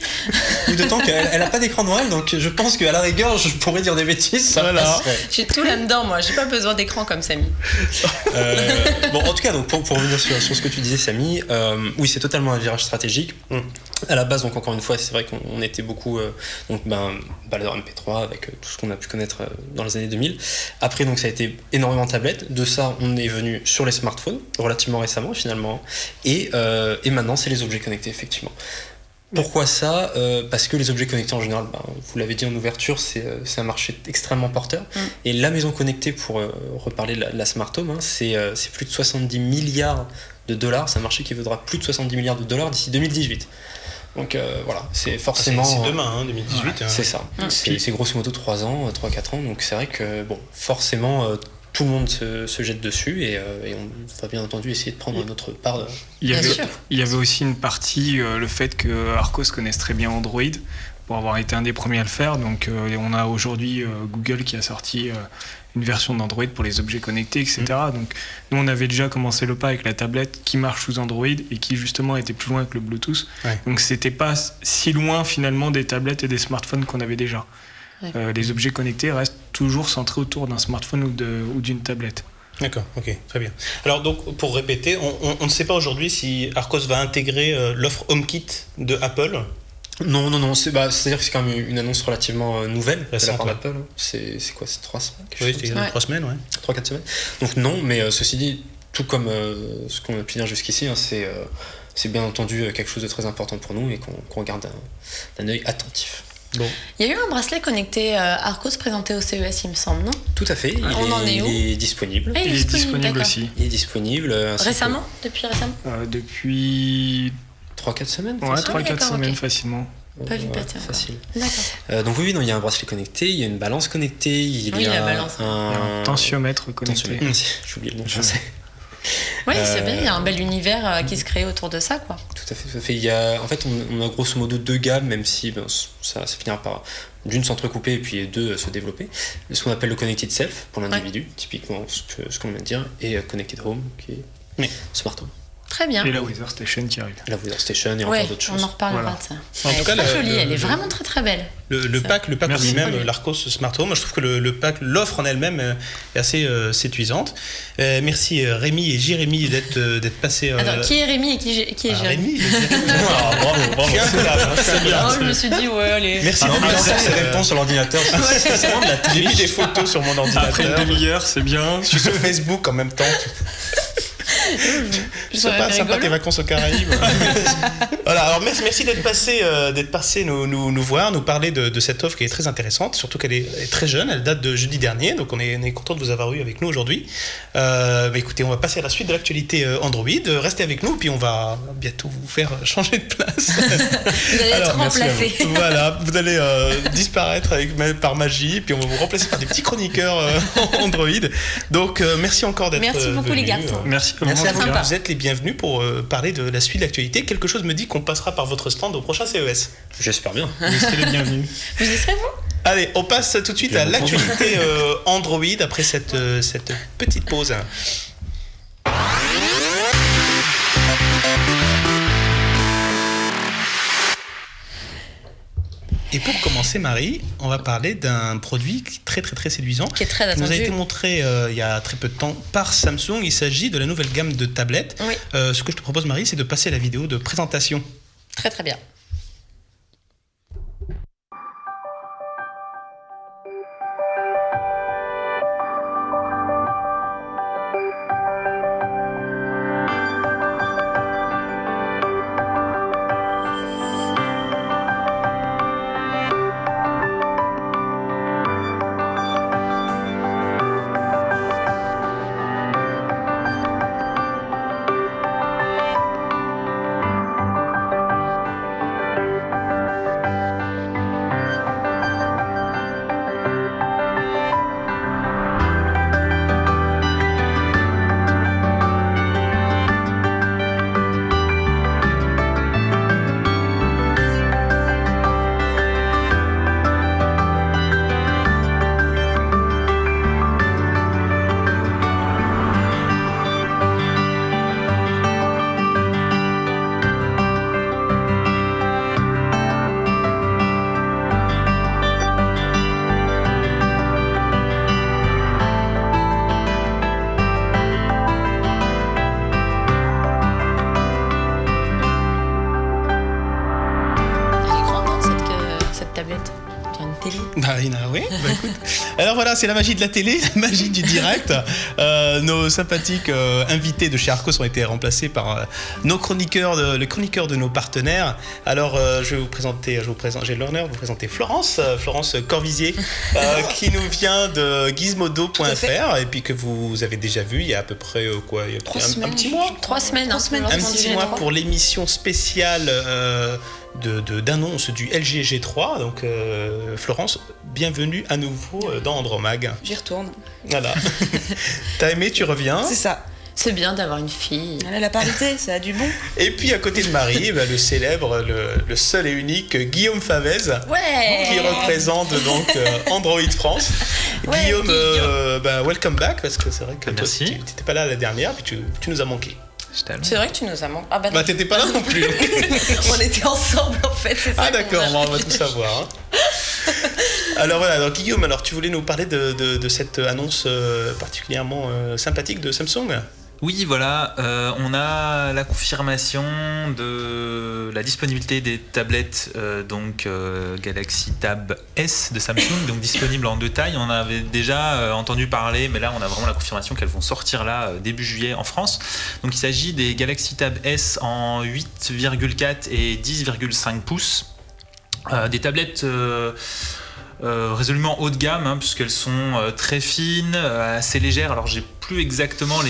Ou d'autant qu'elle a pas d'écran noir, donc je pense qu'à la rigueur, je pourrais dire des bêtises. Ça passerait. J'ai tout là-dedans, moi. J'ai pas besoin d'écran comme Samy. Bon, en tout cas, donc, pour revenir sur ce que tu disais, Samy, oui, c'est totalement un virage stratégique. À la base, donc encore une fois, c'est vrai qu'on était beaucoup baladeur MP3 avec tout ce qu'on a pu connaître dans les années 2000. Après, donc ça a été énormément de tablettes. De ça, on est venu sur les smartphones relativement récemment, finalement. Et maintenant, c'est les objets connectés, effectivement. Pourquoi ça? Parce que les objets connectés en général, vous l'avez dit en ouverture, c'est un marché extrêmement porteur. Et la maison connectée, pour reparler de la Smart Home, c'est plus de 70 milliards de dollars. C'est un marché qui vaudra plus de 70 milliards de dollars d'ici 2018. Donc voilà, c'est forcément... C'est demain, 2018. Ouais, c'est ça. C'est grosso modo 3 ans, 3-4 ans. Donc c'est vrai que, forcément... tout le monde se jette dessus et on va bien entendu essayer de prendre notre part. Il y avait aussi une partie, le fait que Arcos connaisse très bien Android, pour avoir été un des premiers à le faire. Donc on a aujourd'hui Google qui a sorti une version d'Android pour les objets connectés, etc. Donc nous on avait déjà commencé le pas avec la tablette qui marche sous Android et qui justement était plus loin que le Bluetooth. Ouais. Donc c'était pas si loin finalement des tablettes et des smartphones qu'on avait déjà. Les objets connectés restent toujours centrés autour d'un smartphone ou d'une tablette. D'accord, ok, très bien. Alors donc pour répéter, on ne sait pas aujourd'hui si Arcos va intégrer l'offre HomeKit de Apple. Non, c'est-à-dire que c'est quand même une annonce relativement nouvelle de la part d'Apple. C'est quoi, c'est 3 semaines? Oui, c'est 3 semaines, ouais. 3-4 semaines. Donc non, mais ceci dit, tout comme ce qu'on a pu dire jusqu'ici, c'est bien entendu quelque chose de très important pour nous et qu'on regarde d'un œil attentif. Bon. Il y a eu un bracelet connecté Arcos présenté au CES, il me semble, non? Tout à fait. Il est disponible. Il est disponible aussi. Il est disponible. Récemment? Depuis récemment? Depuis 3-4 semaines. Ouais, 3-4 semaines facilement. Pas vu passer. Facile. D'accord. Donc oui, il y a un bracelet connecté, il y a une balance connectée, il y a un tensiomètre connecté. J'ai oublié le nom français. Oui, c'est bien, il y a un bel univers qui se crée autour de ça, quoi. Tout à fait. Il y a, en fait, on a grosso modo 2 gammes, même si ça finira par d'une s'entrecouper et puis 2 se développer. Ce qu'on appelle le Connected Self pour l'individu, typiquement ce qu'on vient de dire, et Connected Home qui est Smart Home. Très bien. Et la Weather Station qui arrive. La Weather Station et encore d'autres choses. On en reparlera Voilà. de ça. En Elle tout est cas, très jolie, elle est vraiment très très belle. Le pack en Merci. lui-même, l'Arcos Smart Home, je trouve que le pack, l'offre en elle-même est assez séduisante. Merci Rémi et Jérémy d'être passés. Attends, qui est Rémi et qui est Jérémy? Rémi bravo. C'est bien. Je me suis dit, ouais, allez. Merci Ah non, de mais passer. c'est répond sur l'ordinateur. C'est vraiment de la J'ai mis des photos sur mon ordinateur. Après une demi-heure, c'est bien. Je suis sur Facebook en même temps. Sympa tes vacances aux Caraïbes. Voilà, alors merci d'être passé nous voir, nous parler de cette offre qui est très intéressante, surtout qu'elle est très jeune, elle date de jeudi dernier, donc on est content de vous avoir eu avec nous aujourd'hui. Écoutez, on va passer à la suite de l'actualité Android. Restez avec nous, puis on va bientôt vous faire changer de place. Vous allez être remplacé. Voilà, vous allez disparaître par magie, puis on va vous remplacer par des petits chroniqueurs Android. Donc merci encore d'être Merci beaucoup, les venus. garçons. Merci. Merci à vous. Sympa. Vous êtes les bienvenus pour parler de la suite de l'actualité. Quelque chose me dit qu'on passera par votre stand au prochain CES. J'espère bien. Vous serez les bienvenus. Vous y serez, vous? Allez, on passe tout de suite à l'actualité Android après cette petite pause. Et pour commencer, Marie, on va parler d'un produit très très très séduisant Qui est très qui nous a attendu. été montré il y a très peu de temps par Samsung. Il s'agit de la nouvelle gamme de tablettes. Oui. Ce que je te propose, Marie, c'est de passer la vidéo de présentation. Très très bien. Elle est grande, hein, cette tablette. Il y a une télé. Oui, écoute. Alors voilà, c'est la magie de la télé, la magie du direct. Nos sympathiques invités de chez Arcos ont été remplacés par nos chroniqueurs, les chroniqueurs de nos partenaires. Alors je vais vous présenter, j'ai l'honneur de vous présenter Florence Corvisier, qui nous vient de gizmodo.fr et puis que vous avez déjà vu il y a à peu près il y a un petit mois. 3 semaines. Un petit mois pour l'émission spéciale d'annonce du LG G3. Donc Florence, bienvenue à nouveau dans Andromag. J'y retourne. Voilà. T'as aimé, tu reviens. C'est ça. C'est bien d'avoir une fille. La parité, ça a du bon. Et puis à côté de Marie, le célèbre, le seul et unique Guillaume Favez, Ouais. qui représente donc Android France. Ouais, Guillaume, Guillaume. welcome back, parce que c'est vrai que toi, Merci. tu n'étais pas là la dernière, puis tu nous as manqué. C'est vrai que tu nous as manqué. Ah Bah t'étais pas là non plus. On était ensemble en fait, c'est ça. Ah d'accord, on va tout savoir. Hein. Alors voilà, donc Guillaume, tu voulais nous parler de cette annonce particulièrement sympathique de Samsung. Oui, voilà, on a la confirmation de la disponibilité des tablettes Galaxy Tab S de Samsung, donc disponibles en 2 tailles. On en avait déjà entendu parler, mais là on a vraiment la confirmation qu'elles vont sortir là début juillet en France. Donc il s'agit des Galaxy Tab S en 8,4 et 10,5 pouces. Des tablettes résolument haut de gamme, puisqu'elles sont très fines, assez légères. Alors j'ai plus exactement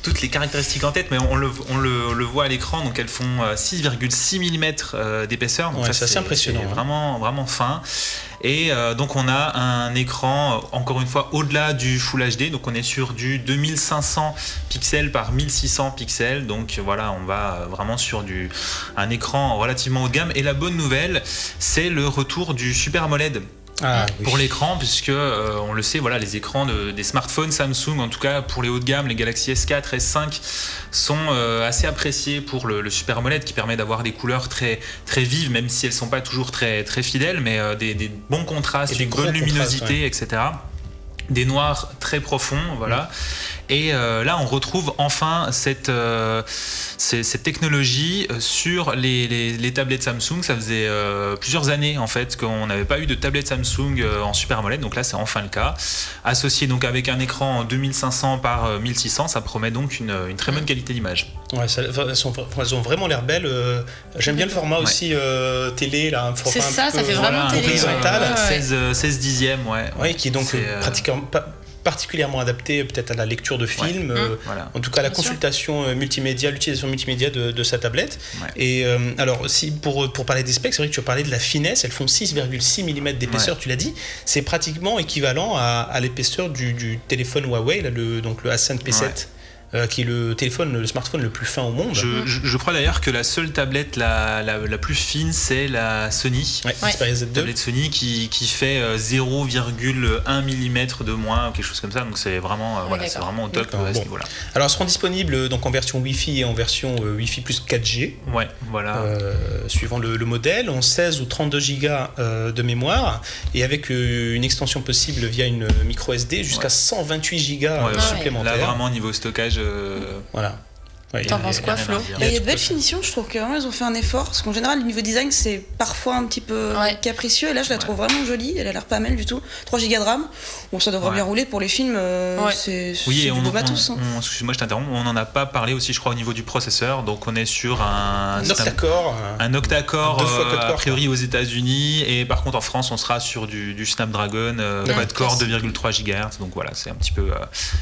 toutes les caractéristiques en tête, mais on le voit à l'écran. Donc elles font 6,6 mm d'épaisseur. Donc Ouais, ça, c'est assez impressionnant. C'est vraiment, vraiment fin. Et donc on a un écran, encore une fois, au-delà du Full HD. Donc on est sur du 2500 pixels par 1600 pixels. Donc voilà, on va vraiment sur un écran relativement haut de gamme. Et la bonne nouvelle, c'est le retour du Super AMOLED. Pour l'écran, puisque on le sait, voilà, les écrans des smartphones Samsung, en tout cas pour les hauts de gamme, les Galaxy S4, S5 sont assez appréciés pour le Super AMOLED, qui permet d'avoir des couleurs très, très vives, même si elles sont pas toujours très, très fidèles, mais des bons contrastes, une bonne luminosité, etc. Des noirs très profonds, voilà. Et là, on retrouve enfin cette technologie sur les tablettes Samsung. Ça faisait plusieurs années en fait qu'on n'avait pas eu de tablette Samsung en Super AMOLED. Donc là, c'est enfin le cas. Associé donc avec un écran en 2500 par 1600, ça promet donc une très bonne qualité d'image. Ouais, elles ont vraiment l'air belles. J'aime bien le format aussi télé, là, un format ça fait vraiment télé. Horizontal. 16 dixièmes, ouais, qui est donc pratiquement particulièrement adapté peut-être à la lecture de films, en tout cas à la consultation multimédia, l'utilisation multimédia de sa tablette. Et alors, si pour parler des specs, c'est vrai que tu as parlé de la finesse, elles font 6,6 mm d'épaisseur, tu l'as dit, c'est pratiquement équivalent à l'épaisseur du téléphone Huawei, là, donc le Ascend P7. Qui est le smartphone le plus fin au monde. Je crois d'ailleurs que la seule tablette la plus fine, c'est la Sony. Xperia Z2. Tablette Sony qui fait 0,1 mm de moins, quelque chose comme ça. Donc c'est vraiment, c'est vraiment au top à ce niveau-là. Alors, elles seront disponibles donc en version Wi-Fi et en version Wi-Fi plus 4G. Ouais, voilà. Suivant le modèle, en 16 ou 32 Go de mémoire, et avec une extension possible via une micro SD jusqu'à 128 Go supplémentaires. Là, vraiment, niveau stockage. Voilà. Ouais, t'en penses quoi, Flo? Il y a de belles finitions, je trouve que vraiment ils ont fait un effort, parce qu'en général le niveau design c'est parfois un petit peu capricieux, et là je la trouve vraiment jolie, elle a l'air pas mal du tout. 3 Go de RAM, bon ça devrait bien rouler pour les films, c'est du beau matos. Excuse-moi, je t'interromps, on n'en a pas parlé aussi je crois au niveau du processeur, donc on est sur un octa-core, a priori aux États-Unis, et par contre en France on sera sur du Snapdragon quad-core 2,3 GHz, donc voilà, c'est un petit peu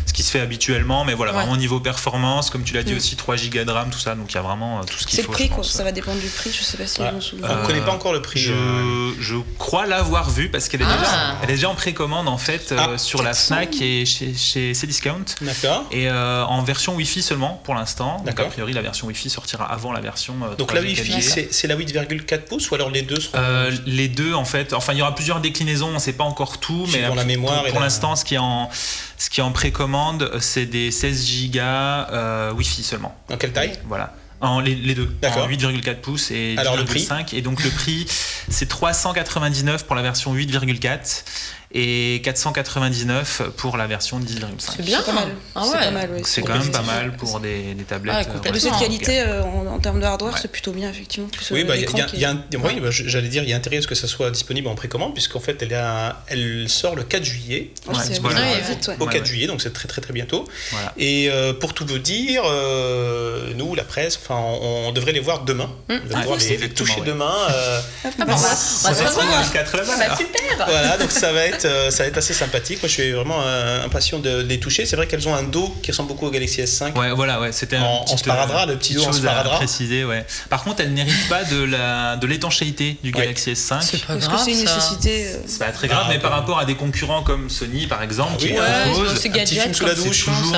ce qui se fait habituellement, mais voilà, vraiment niveau performance, comme tu l'as dit aussi, 3 Go de RAM, tout ça, donc il y a vraiment tout ce qu'il faut. C'est le prix, quoi. Ça va dépendre du prix, je sais pas si on se souvient. On ne connaît pas encore le prix. Je crois l'avoir vu parce qu'elle est déjà en précommande en fait sur la Fnac et chez Cdiscount. D'accord. Et en version Wi-Fi seulement pour l'instant. Donc a priori la version Wi-Fi sortira avant la version. Donc la Wi-Fi c'est la 8,4 pouces ou alors les deux seront les deux en fait. Enfin il y aura plusieurs déclinaisons, on ne sait pas encore tout, mais la mémoire pour l'instant ce qui est en précommande c'est des 16 Go Wi-Fi seulement. Dans quelle taille? Voilà. Les deux. D'accord. En 8,4 pouces et 10,5. Et donc le prix, c'est 399 pour la version 8,4 et 499 pour la version 10,5. C'est bien. C'est pas mal. C'est pas mal, oui. C'est quand même pas mal pour des tablettes. De cette qualité, en termes de hardware, c'est plutôt bien, effectivement. Oui, j'allais dire, il y a intérêt à ce que ça soit disponible en précommande, puisqu'en fait, elle sort le 4 juillet. Au 4 juillet, donc c'est très très très bientôt. Voilà. Et pour tout vous dire, nous, la presse, on devrait les voir demain. On devrait pouvoir les toucher demain. On va se retrouver jusqu'à 13h. Super. Voilà, donc ça va être assez sympathique. Moi, je suis vraiment impatient de les toucher. C'est vrai qu'elles ont un dos qui ressemble beaucoup au Galaxy S5. Ouais, c'était en sparadrap, le petit dos en sparadrap. Préciser, ouais. Par contre, elle n'hérite pas de l'étanchéité du Galaxy S5. C'est pas grave. Parce que c'est une nécessité. C'est pas très grave, mais par rapport à des concurrents comme Sony, par exemple, qui proposent c'est gadget sous la douche, toujours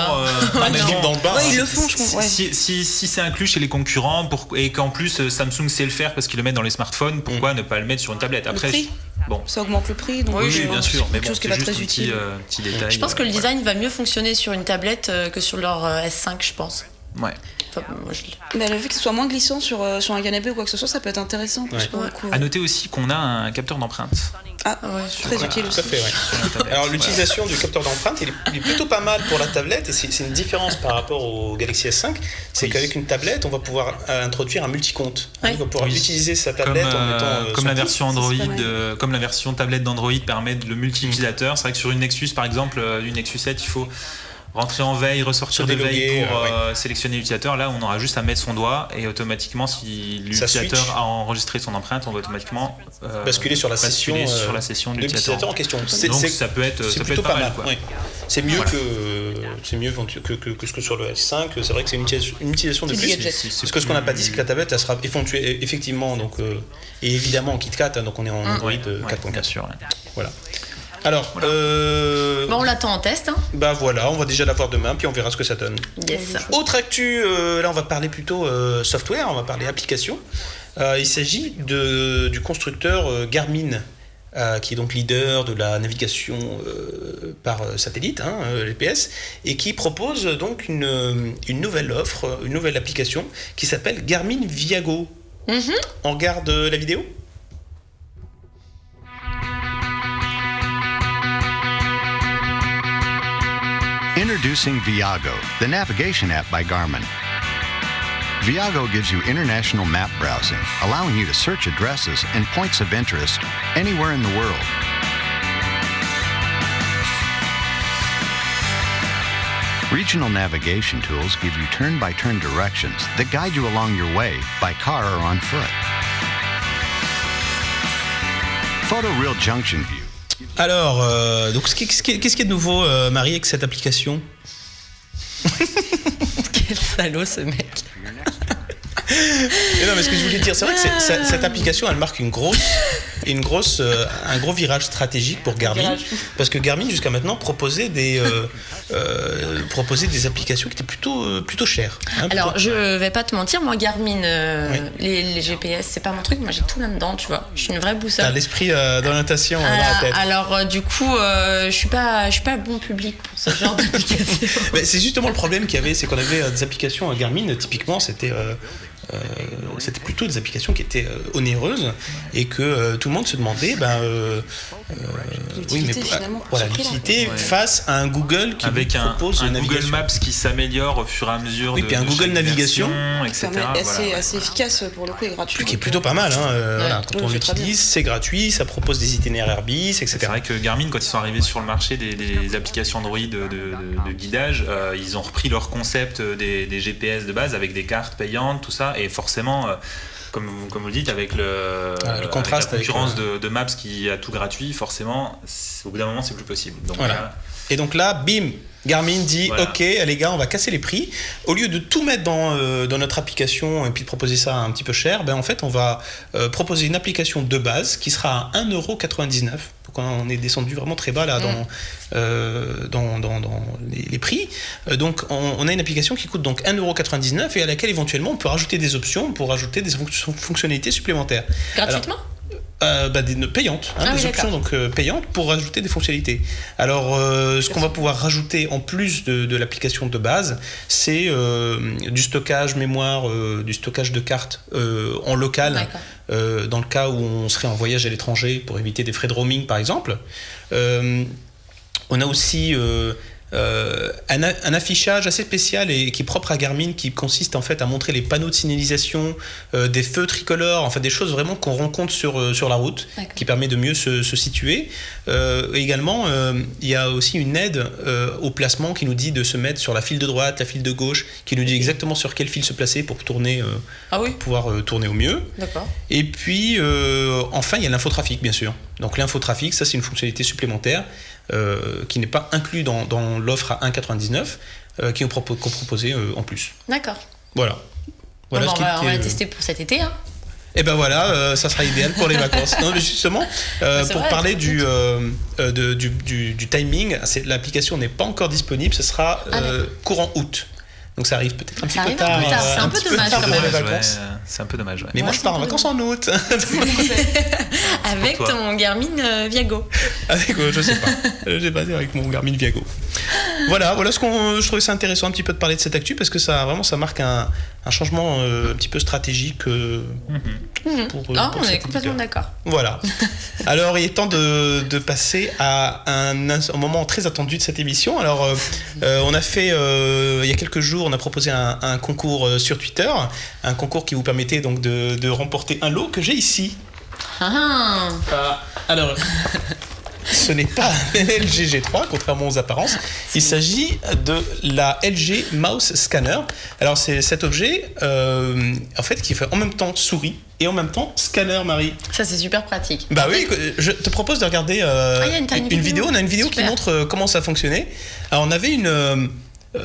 un film dans le bain. Ils le font, je crois. Si c'est inclus chez les concurrents et qu'en plus Samsung sait le faire parce qu'ils le mettent dans les smartphones, pourquoi ne pas le mettre sur une tablette? Après, ça augmente le prix, donc oui, bien sûr, mais chose qui va être très utile. Petit détail. Je pense que le design va mieux fonctionner sur une tablette que sur leur S5, je pense. Ouais. Enfin, mais le fait que ce soit moins glissant sur un canapé ou quoi que ce soit, ça peut être intéressant. À noter aussi qu'on a un capteur d'empreinte. Très utile aussi. Tout à fait, Alors l'utilisation du capteur d'empreinte, il est plutôt pas mal pour la tablette, et c'est une différence par rapport au Galaxy S5, c'est qu'avec une tablette, on va pouvoir introduire un multicompte. On va pouvoir utiliser sa tablette en mettant comme la version Android, comme la version tablette d'Android permet le multi-utilisateur. C'est vrai que sur une Nexus, par exemple, une Nexus 7, il faut rentrer en veille, ressortir de veille pour sélectionner l'utilisateur. Là, on aura juste à mettre son doigt et automatiquement, si l'utilisateur a enregistré son empreinte, on va automatiquement basculer sur la session de l'utilisateur en question. Donc ça peut être plutôt pas mal. Oui. C'est mieux que ce que sur le S5. C'est vrai que c'est une utilisation de plus. Parce que ce qu'on n'a pas dit, c'est que la tablette, elle sera effectivement, donc, et évidemment en KitKat, donc on est en Android 4.4. Bien sûr. Voilà. Alors, on l'attend en test. Hein. Bah voilà, on va déjà l'avoir demain, puis on verra ce que ça donne. Yes. Autre actu, là on va parler plutôt software, on va parler application. Il s'agit du constructeur Garmin, qui est donc leader de la navigation par satellite, GPS, et qui propose donc une nouvelle offre, une nouvelle application qui s'appelle Garmin Viago. On regarde la vidéo ? Introducing Viago, the navigation app by Garmin. Viago gives you international map browsing, allowing you to search addresses and points of interest anywhere in the world. Regional navigation tools give you turn-by-turn directions that guide you along your way by car or on foot. Photoreal Junction View. Alors, donc qu'est-ce qui est de nouveau, Marie, avec cette application ? Quel salaud ce mec. Et non, mais ce que je voulais dire, c'est vrai que cette application, elle marque un gros virage stratégique pour Garmin, parce que Garmin jusqu'à maintenant proposait des applications qui étaient plutôt chères. Alors je vais pas te mentir, moi Garmin, les GPS, c'est pas mon truc. Moi j'ai tout là-dedans, tu vois. Je suis une vraie boussole. T'as l'esprit d'orientation dans la tête. Alors du coup, je suis pas bon public pour ce genre d'application. Mais c'est justement le problème qu'il y avait, c'est qu'on avait des applications Garmin. Typiquement, c'était plutôt des applications qui étaient onéreuses et que tout le monde se demandait l'utilité face à un Google qui propose un une Google Maps qui s'améliore au fur et à mesure puis un Google Navigation etc. assez efficace pour le coup et gratuit. Qui est plutôt pas mal quand on l'utilise, c'est gratuit, ça propose des itinéraires bis, etc. C'est vrai que Garmin, quand ils sont arrivés sur le marché des applications Android de guidage, ils ont repris leur concept des GPS de base avec des cartes payantes, tout ça. Et forcément, comme vous le dites, avec le contraste, avec la concurrence de Maps qui a tout gratuit, forcément, au bout d'un moment, c'est plus possible. Donc, voilà. Et donc là, bim, Garmin dit ok, les gars, on va casser les prix. Au lieu de tout mettre dans notre application et puis de proposer ça un petit peu cher, en fait, on va proposer une application de base qui sera à 1,99€. Donc on est descendu vraiment très bas là dans les prix. Donc on a une application qui coûte donc 1,99€ et à laquelle éventuellement on peut rajouter des options pour rajouter des fonctionnalités supplémentaires. Gratuitement ? Des payantes, des options donc payantes pour rajouter des fonctionnalités. Alors ce qu'on va pouvoir rajouter en plus de l'application de base, c'est du stockage mémoire, du stockage de cartes en local, dans le cas où on serait en voyage à l'étranger pour éviter des frais de roaming par exemple. On a aussi un affichage assez spécial et qui est propre à Garmin, qui consiste en fait à montrer les panneaux de signalisation, des feux tricolores, enfin des choses vraiment qu'on rencontre sur la route, qui permet de mieux se situer. Également, il y a aussi une aide au placement qui nous dit de se mettre sur la file de droite, la file de gauche, qui nous dit exactement sur quelle file se placer pour tourner, pour pouvoir tourner au mieux. D'accord. Et puis enfin, il y a l'infotrafic bien sûr. Donc l'infotrafic, ça c'est une fonctionnalité supplémentaire qui n'est pas inclus dans l'offre à 1,99€, qui est proposée en plus. D'accord. Voilà. On va la tester pour cet été. Hein. Et ben voilà, ça sera idéal pour les vacances. Non, mais justement, pour parler du timing, l'application n'est pas encore disponible, ce sera courant août. Donc ça arrive peut-être un petit peu tard. C'est un peu dommage quand même. C'est un peu dommage. Mais moi je pars en vacances en août. Avec ton Garmin Viago. Avec je sais pas. Avec mon Garmin Viago. Voilà ce je trouvais ça intéressant un petit peu de parler de cette actu parce que ça marque un changement un petit peu stratégique pour on est complètement d'accord. Voilà. Alors il est temps de passer à un moment très attendu de cette émission. Alors on a fait il y a quelques jours, on a proposé un concours sur Twitter, un concours qui vous permettait donc de remporter un lot que j'ai ici. Alors ce n'est pas LG G3, contrairement aux apparences. Il s'agit de la LG Mouse Scanner. Alors c'est cet objet en fait qui fait en même temps souris et en même temps scanner, Marie. Ça, c'est super pratique. Bah oui, je te propose de regarder y a une vidéo. On a une vidéo qui montre comment ça fonctionnait. Alors, on avait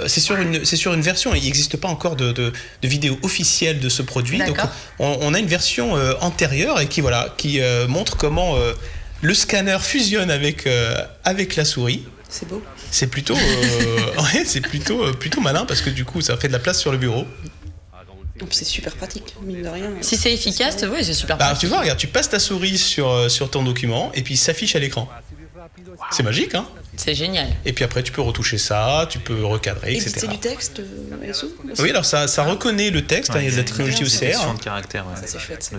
c'est sur une version, il n'existe pas encore de vidéo officielle de ce produit. Donc, on a une version antérieure et qui montre comment le scanner fusionne avec la souris. C'est beau. C'est plutôt, plutôt malin parce que du coup, ça fait de la place sur le bureau. C'est super pratique, mine de rien. Si c'est efficace, oui, c'est super Alors, pratique. tu vois, regarde, tu passes ta souris sur ton document et puis il s'affiche à l'écran. C'est magique, hein? C'est génial. Et puis après, tu peux retoucher ça, tu peux recadrer, etc. Éditer du texte Oui, alors ça reconnaît le texte, il y a de la technologie OCR. De caractère, ça c'est chouette.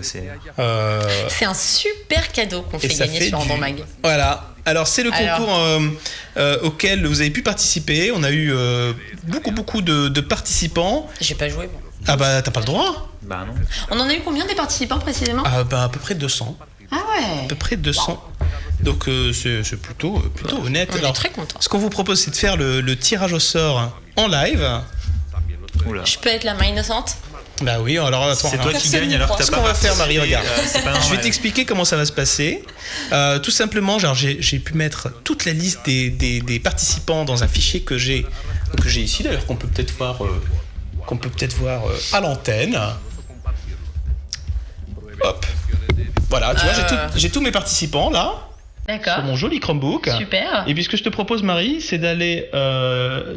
C'est un super cadeau qu'on fait gagner sur Andromag. Voilà. Alors, c'est le concours auquel vous avez pu participer. On a eu beaucoup de participants. J'ai pas joué, moi. Ah bah, t'as pas le droit? Bah non. On en a eu combien des participants précisément? À peu près 200. Ah ouais. À peu près 200. Donc c'est plutôt honnête. On est très content. Ce qu'on vous propose, c'est de faire le tirage au sort en live. Oula. Je peux être la main innocente? Bah oui, alors attends. C'est toi qui gagne alors que t'as Ce pas qu'on va faire, Marie, participé, regarde. Je vais t'expliquer comment ça va se passer. Tout simplement, genre j'ai pu mettre toute la liste des participants dans un fichier que j'ai ici, d'ailleurs qu'on peut peut-être voir à l'antenne. Hop. Voilà, tu vois, j'ai tous mes participants là. D'accord. Sur mon joli Chromebook. Super. Et puis ce que je te propose, Marie, c'est d'aller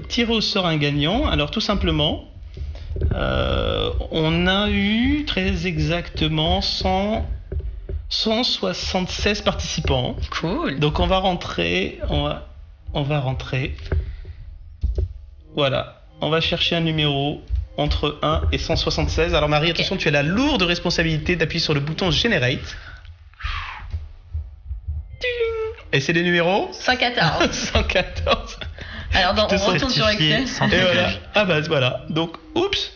tirer au sort un gagnant. Alors tout simplement, on a eu très exactement 176 participants. Cool. Donc on va rentrer. Voilà. On va chercher un numéro entre 1 et 176. Alors Marie, attention, tu as la lourde responsabilité d'appuyer sur le bouton Generate. Et c'est les numéros 114. 114. Alors, on retourne sur Excel. Et voilà. Ah bah voilà. Donc, oups.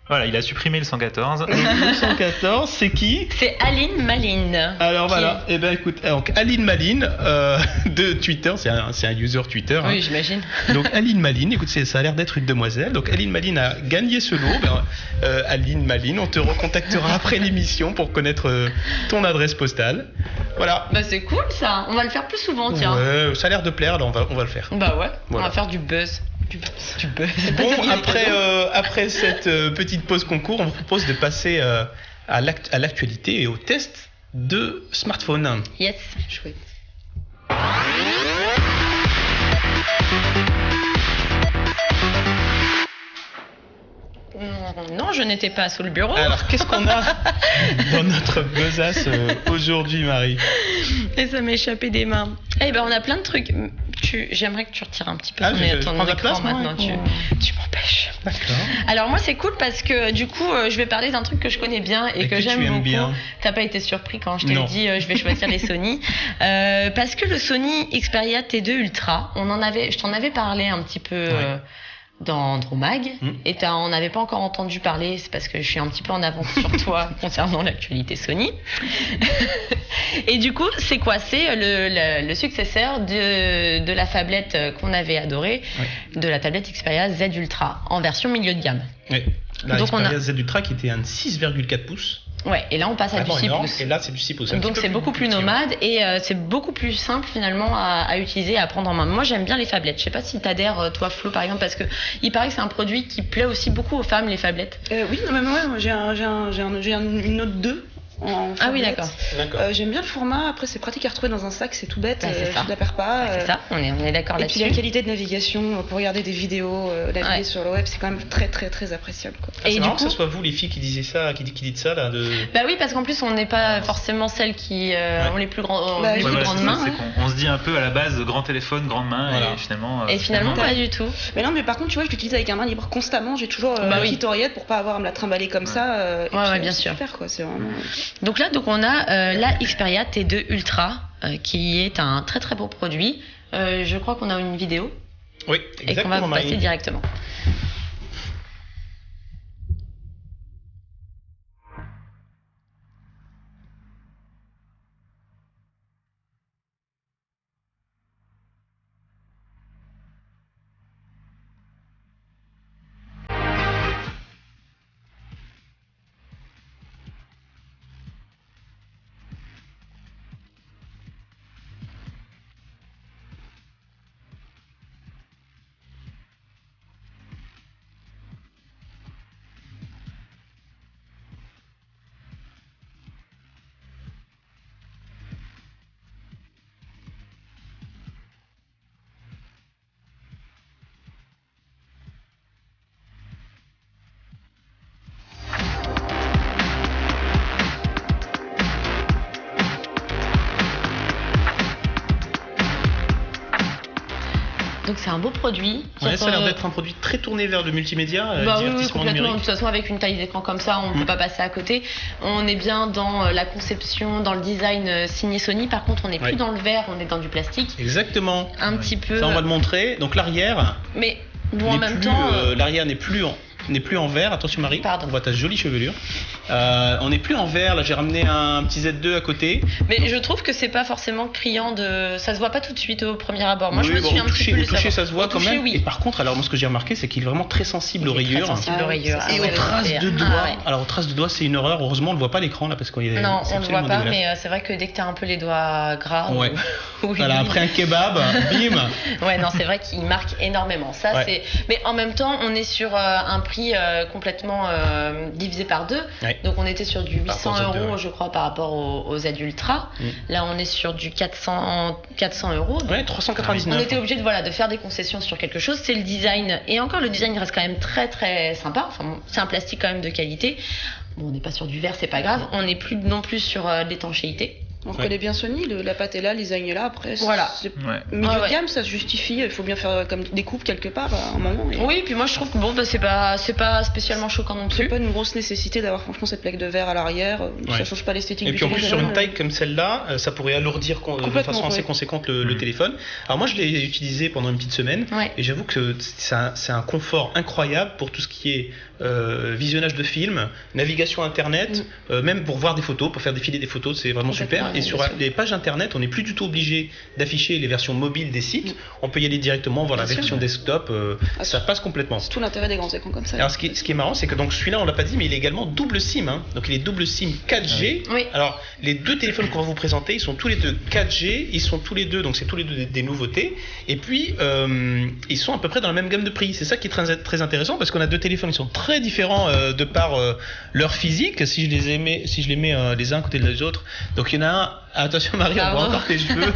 Voilà, il a supprimé le 114. Le 114, c'est qui? C'est Aline Maline. Alors voilà. Eh ben écoute, donc Aline Maline de Twitter, c'est un user Twitter. Oui, j'imagine. Donc Aline Maline, écoute, ça a l'air d'être une demoiselle. Donc Aline Maline a gagné ce lot. Aline Maline, on te recontactera après l'émission pour connaître ton adresse postale. Voilà. Bah c'est cool ça. On va le faire plus souvent, tiens. Ouais, ça a l'air de plaire, alors on va le faire. Bah ouais. Voilà. On va faire du buzz. Du buzz. Bon, après cette petite pause concours, on vous propose de passer à l'actualité et au test de smartphone. Yes, chouette. Non, je n'étais pas sous le bureau. Alors, qu'est-ce qu'on a dans notre besace aujourd'hui, Marie? Et ça m'est échappé des mains. Eh ben, on a plein de trucs. J'aimerais que tu retires un petit peu ton prends la écran place, maintenant. Tu m'empêches. D'accord. Alors moi, c'est cool parce que du coup, je vais parler d'un truc que je connais bien et que j'aime beaucoup. Bien. T'as pas été surpris quand je t'ai dit je vais choisir les Sony parce que le Sony Xperia T2 Ultra, je t'en avais parlé un petit peu. Dans Andromag et on n'avait pas encore entendu parler, c'est parce que je suis un petit peu en avance sur toi concernant l'actualité Sony. Et du coup, c'est quoi? C'est le successeur de la tablette qu'on avait adorée, de la tablette Xperia Z Ultra en version milieu de gamme. Oui. La Xperia Z Ultra qui était un 6,4 pouces. Ouais, et là on passe à du 6 pouces. Et là c'est du 6 pouces. Donc c'est beaucoup plus nomade et c'est beaucoup plus simple finalement à utiliser, à prendre en main. Moi j'aime bien les phablettes. Je sais pas si t'adhères toi Flo par exemple, parce que il paraît que c'est un produit qui plaît aussi beaucoup aux femmes, les phablettes. Oui, non, mais moi j'ai une Note 2. Ah oui, d'accord. J'aime bien le format. Après, c'est pratique à retrouver dans un sac, c'est tout bête. C'est ça. Je la perds pas. C'est ça. On est d'accord là-dessus. Et puis la qualité de navigation pour regarder des vidéos, naviguer sur le web, c'est quand même très très très appréciable. Quoi. Et c'est marrant que ce soit vous les filles qui disiez ça, qui dites ça là. Bah oui, parce qu'en plus on n'est pas forcément celles qui ont les plus grandes mains. On se dit un peu à la base grand téléphone, grande main, et finalement. Pas du tout. Mais non, mais par contre, tu vois, je l'utilise avec un main libre constamment. J'ai toujours une petite oreillette pour pas avoir à me la trimballer comme ça. Ouais, bien sûr. Super, quoi. C'est vraiment. Donc on a la Xperia T2 Ultra qui est un très très beau produit. Je crois qu'on a une vidéo. Oui, exactement. Et qu'on va vous passer directement. Donc c'est un beau produit. Ouais, ça a l'air d'être un produit très tourné vers le multimédia, oui, divertissement complètement. numérique. De toute façon, avec une taille d'écran comme ça, on ne peut pas passer à côté. On est bien dans la conception, dans le design signé Sony. Par contre, on n'est plus dans le verre, on est dans du plastique. Exactement. Un petit peu. Ça, on va le montrer. Donc l'arrière. Mais bon, en même temps, l'arrière n'est plus en verre. Attention Marie, pardon. On voit ta jolie chevelure. On n'est plus en verre. Là, j'ai ramené un petit Z2 à côté. Mais je trouve que c'est pas forcément criant ça se voit pas tout de suite au premier abord. Moi, je me suis un petit peu au toucher, ça se voit quand même. Oui. Et par contre, alors moi, ce que j'ai remarqué, c'est qu'il est vraiment très sensible aux rayures. Très sensible aux rayures. Et aux traces de doigts. Alors aux traces de doigts, c'est une horreur. Heureusement, on le voit pas à l'écran là parce qu'il est. Non, on le voit pas, mais c'est vrai que dès que t'as un peu les doigts gras. Ouais. Voilà, après un kebab, bim. Ouais, non, c'est vrai qu'il marque énormément. Ça, c'est. Mais en même temps, on est sur un prix complètement divisé par 2. Ouais. Donc on était sur du 800 €, je crois, par rapport aux Z Ultra. Là, on est sur du 400 €. Ouais, 399. On était obligé de faire des concessions sur quelque chose. C'est le design. Et encore, le design reste quand même très très sympa. Enfin, bon, c'est un plastique quand même de qualité. Bon, on n'est pas sur du verre, c'est pas grave. On n'est plus non plus sur l'étanchéité. On reconnaît bien Sony, la pâte est là, le design est là. Après, voilà. Milieu de gamme, ça se justifie. Il faut bien faire comme des coupes quelque part à un moment. Oui, puis moi je trouve que bon, c'est pas spécialement choquant non plus. C'est pas une grosse nécessité d'avoir franchement cette plaque de verre à l'arrière. Ça change pas l'esthétique du téléphone. Et puis en plus, sur une taille comme celle-là, ça pourrait alourdir de façon assez conséquente le téléphone. Alors moi, je l'ai utilisé pendant une petite semaine et j'avoue que c'est un confort incroyable pour tout ce qui est visionnage de films, navigation internet, même pour voir des photos, pour faire défiler des photos, c'est vraiment super. Et sur les pages internet, on n'est plus du tout obligé d'afficher les versions mobiles des sites. On peut y aller directement voir la version desktop. Ça passe complètement. C'est tout l'intérêt des grands écrans comme ça. Alors ce qui est marrant, c'est que donc celui-là, on l'a pas dit, mais il est également double SIM. Hein. Donc il est double SIM 4G. Oui. Alors les deux téléphones qu'on va vous présenter, ils sont tous les deux 4G. Ils sont tous les deux, donc c'est tous les deux des nouveautés. Et puis ils sont à peu près dans la même gamme de prix. C'est ça qui est très, très intéressant parce qu'on a deux téléphones qui sont très différents de par leur physique. Si je les mets les uns à côté des autres, donc il y en a un. Attention Marie, on voit encore tes cheveux.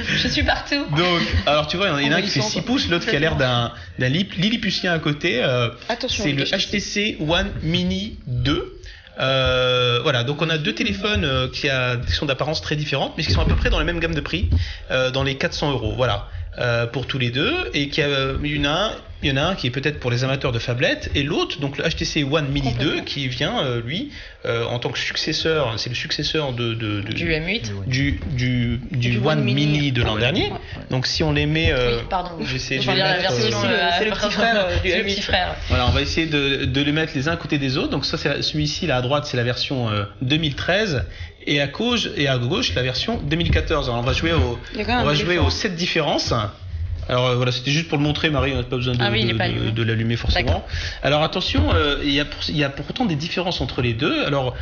Je suis partout. Donc, alors tu vois, il y en a un qui fait 6 pouces, l'autre qui a l'air d'un Lilliputien à côté. C'est le HTC One Mini 2. Voilà, donc on a deux téléphones qui sont d'apparence très différentes, mais qui sont à peu près dans la même gamme de prix, dans les 400 €. Voilà. Pour tous les deux, et il y en a un qui est peut-être pour les amateurs de phablettes, et l'autre, donc le HTC One Mini 2, qui vient lui en tant que successeur, c'est le successeur du M8, du One Mini de l'an dernier. Ouais. Donc si on les met, j'essaie de c'est le petit frère du M8. Voilà, on va essayer de les mettre les uns à côté des autres. Donc ça, c'est celui-ci là à droite, c'est la version 2013. Et à gauche, la version 2014. Alors on va jouer aux 7 différences. Alors voilà, c'était juste pour le montrer, Marie, on n'a pas besoin de l'allumer forcément. Alors attention, il y a pourtant des différences entre les deux. Alors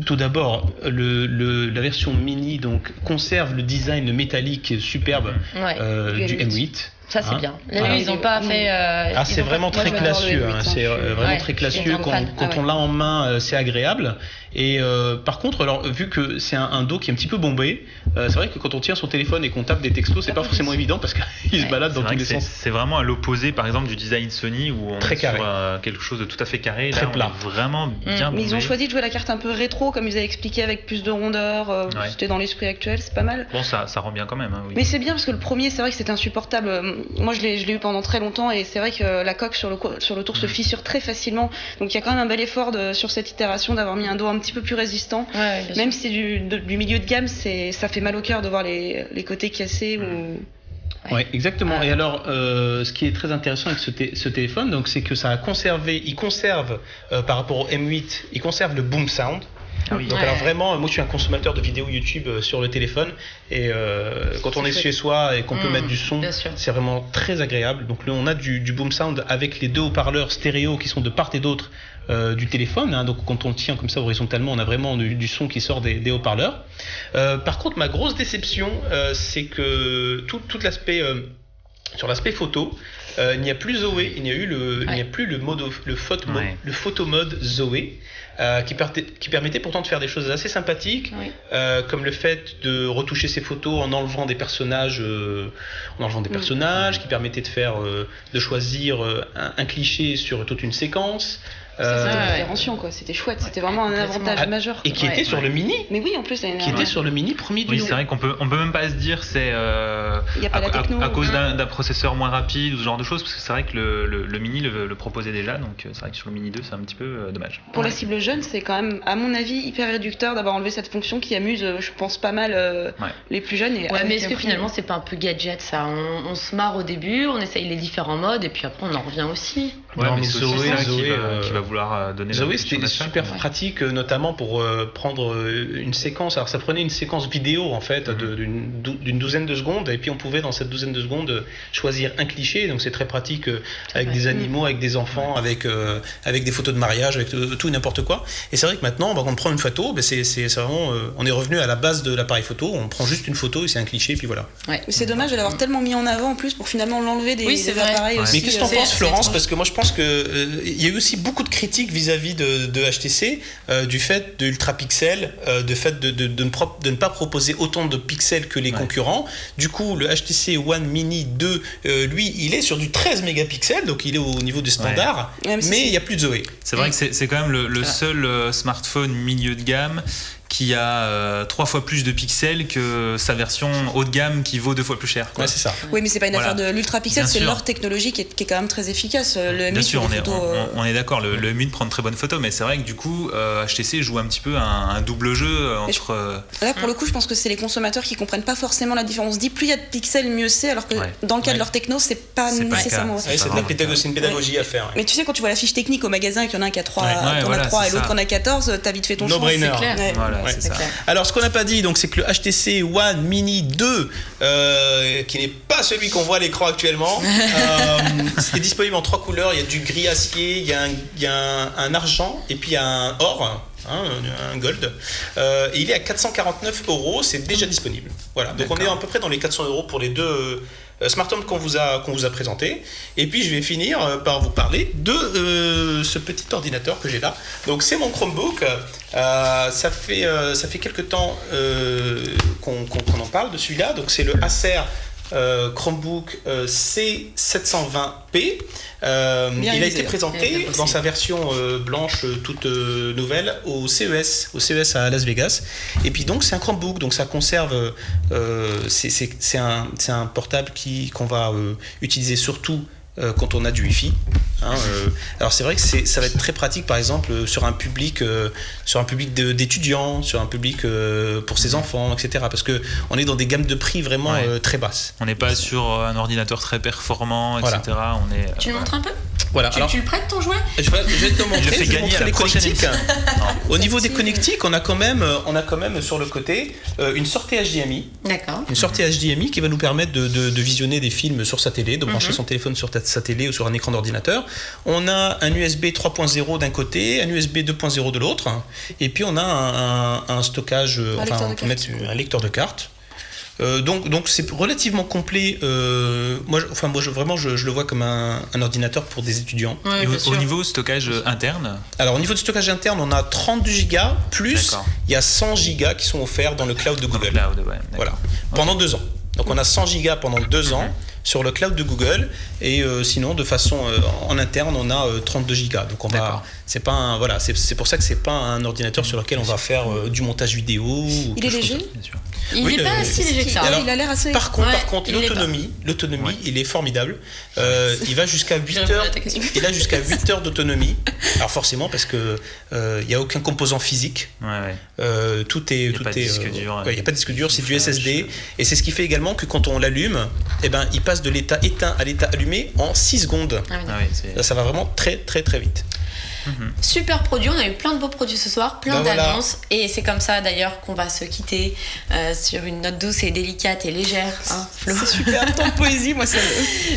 tout d'abord, la version mini donc conserve le design métallique superbe du M8. Ça c'est bien. Là, ils n'ont pas fait. C'est vraiment très classieux. C'est vraiment très classieux. Quand on l'a en main, c'est agréable. Et par contre, alors vu que c'est un dos qui est un petit peu bombé, c'est vrai que quand on tient son téléphone et qu'on tape des textos, c'est pas forcément évident parce qu'il se balade dans tous les sens. C'est vraiment à l'opposé, par exemple, du design Sony où on est sur quelque chose de tout à fait carré. Très plat. On est vraiment bien bombé. Mais ils ont choisi de jouer la carte un peu rétro, comme ils avaient expliqué, avec plus de rondeur. C'était dans l'esprit actuel, c'est pas mal. Bon, ça rend bien quand même. Hein, oui. Mais c'est bien parce que le premier, c'est vrai que c'était insupportable. Moi, je l'ai eu pendant très longtemps et c'est vrai que la coque sur le tour se fissure très facilement. Donc il y a quand même un bel effort sur cette itération d'avoir mis un dos un petit peu plus résistant. Même si c'est du milieu de gamme, ça fait mal au cœur de voir les côtés cassés. Ouais, exactement. Et alors, ce qui est très intéressant avec ce téléphone, donc, c'est que il conserve par rapport au M8, il conserve le boom sound. Donc alors vraiment, moi je suis un consommateur de vidéos YouTube sur le téléphone et quand on est chez soi et qu'on peut mettre du son, c'est vraiment très agréable. Donc là on a du boom sound avec les deux haut-parleurs stéréo qui sont de part et d'autre du téléphone, hein. Donc quand on le tient comme ça horizontalement, on a vraiment du son qui sort des haut-parleurs. Par contre, ma grosse déception, c'est que tout l'aspect sur l'aspect photo, il n'y a plus Zoé, il n'y a plus le photo mode Zoé. Qui permettait pourtant de faire des choses assez sympathiques, comme le fait de retoucher ses photos en enlevant des personnages, qui permettait de choisir un cliché sur toute une séquence. C'était différenciant, quoi. C'était chouette, c'était vraiment un avantage majeur. Et qui était sur le Mini. Mais oui, en plus, qui était sur le Mini premier du lot. Oui, c'est vrai qu'on peut même pas se dire c'est y a pas la techno, à cause d'un processeur moins rapide ou ce genre de choses, parce que c'est vrai que le Mini le proposait déjà, donc c'est vrai que sur le Mini 2 c'est un petit peu dommage. Pour la cible jeune, c'est quand même, à mon avis, hyper réducteur d'avoir enlevé cette fonction qui amuse, je pense, pas mal les plus jeunes. Mais est-ce que finalement c'est pas un peu gadget ça, on se marre au début, on essaye les différents modes et puis après on en revient aussi. Ouais, mais c'est aussi ça qui va vouloir donner Zoé, c'était super pratique, notamment pour prendre une séquence. Alors ça prenait une séquence vidéo en fait d'une douzaine de secondes, et puis on pouvait dans cette douzaine de secondes choisir un cliché. Donc c'est très pratique avec des animaux, avec des enfants, avec des photos de mariage, avec tout et n'importe quoi. Et c'est vrai que maintenant, quand on prend une photo, c'est vraiment, on est revenu à la base de l'appareil photo. On prend juste une photo et c'est un cliché, puis voilà. Ouais. C'est dommage de l'avoir tellement mis en avant en plus pour finalement l'enlever des appareils aussi. Mais qu'est-ce que t'en penses, Florence? Parce que moi je pense que il y a eu aussi beaucoup de critiques vis-à-vis de HTC du fait de Ultra Pixel, du fait de ne pas proposer autant de pixels que les concurrents. Du coup, le HTC One Mini 2, lui, il est sur du 13 mégapixels, donc il est au niveau du standard, mais il n'y a plus de Zoé. C'est vrai que c'est quand même le seul smartphone milieu de gamme qui a 3 fois plus de pixels que sa version haut de gamme qui vaut 2 fois plus cher. Ouais, c'est ça. Oui, mais c'est pas une affaire de l'ultra pixel, c'est leur technologie qui est quand même très efficace. Le Bien sûr, on est d'accord, le M8 prend de très bonnes photos, mais c'est vrai que du coup, HTC joue un petit peu un double jeu entre... Là, pour le coup, je pense que c'est les consommateurs qui comprennent pas forcément la différence. On se dit plus il y a de pixels, mieux c'est, alors que dans le cas de leur techno, c'est pas nécessairement. C'est une pédagogie à faire. Mais tu sais, quand tu vois la fiche technique au magasin, qu'il y en a un qui a 3, et l'autre en a 14, t'as vite fait ton choix. No-brainer. C'est clair. Alors, ce qu'on n'a pas dit, donc, c'est que le HTC One Mini 2, qui n'est pas celui qu'on voit à l'écran actuellement, est disponible en 3 couleurs. Il y a du gris acier, il y a un argent et puis il y a un or. Un gold, et il est à 449 €, c'est déjà disponible. Voilà, donc on est à peu près dans les 400 € pour les deux smartphones qu'on vous a présentés. Et puis je vais finir par vous parler de ce petit ordinateur que j'ai là. Donc c'est mon Chromebook. Ça fait quelques temps qu'on en parle de celui-là. Donc c'est le Acer Chromebook C720p. Il a été présenté dans sa version blanche toute nouvelle au CES à Las Vegas. Et puis donc c'est un Chromebook, donc ça conserve, c'est un portable qu'on va utiliser surtout quand on a du Wi-Fi. Alors c'est vrai que ça va être très pratique, par exemple sur un public d'étudiants, sur un public pour ses enfants, etc. Parce que on est dans des gammes de prix vraiment très basses. On n'est pas sur un ordinateur très performant, etc. Tu nous montres un peu? Voilà. Tu le prêtes ton jouet? Je vais te montrer. Je vais montrer les connectiques. Au niveau des connectiques, on a quand même sur le côté une sortie HDMI. D'accord. Une sortie HDMI qui va nous permettre de visionner des films sur sa télé, de brancher son téléphone sur sa télé ou sur un écran d'ordinateur. On a un USB 3.0 d'un côté, un USB 2.0 de l'autre, et puis on a un stockage, on peut mettre un lecteur de cartes. Donc c'est relativement complet. Moi je le vois comme un ordinateur pour des étudiants. Ouais, et au niveau stockage interne? Alors au niveau de stockage interne, on a 32 Go plus il y a 100 Go qui sont offerts dans le cloud de Google. Voilà. Pendant 2 ans. Donc on a 100 Go pendant 2 ans sur le cloud de Google, et sinon de façon en interne on a 32 Go. Donc on va, c'est pour ça que c'est pas un ordinateur sur lequel on va faire du montage vidéo. Il est léger. Il n'est pas si léger que ça. Alors, il a l'air assez. Par contre, l'autonomie, il est formidable. Il va jusqu'à 8 heures. Il a jusqu'à 8 heures d'autonomie. Alors forcément parce que il y a aucun composant physique. Tout est. Il n'y a pas de disque dur. C'est du SSD, et c'est ce qui fait également que quand on l'allume, il passe de l'état éteint à l'état allumé en 6 secondes. Ça va vraiment très très très vite. Super produit, on a eu plein de beaux produits ce soir, plein d'annonces, et c'est comme ça d'ailleurs qu'on va se quitter sur une note douce et délicate et légère. Flo. C'est super, tant de poésie, moi ça.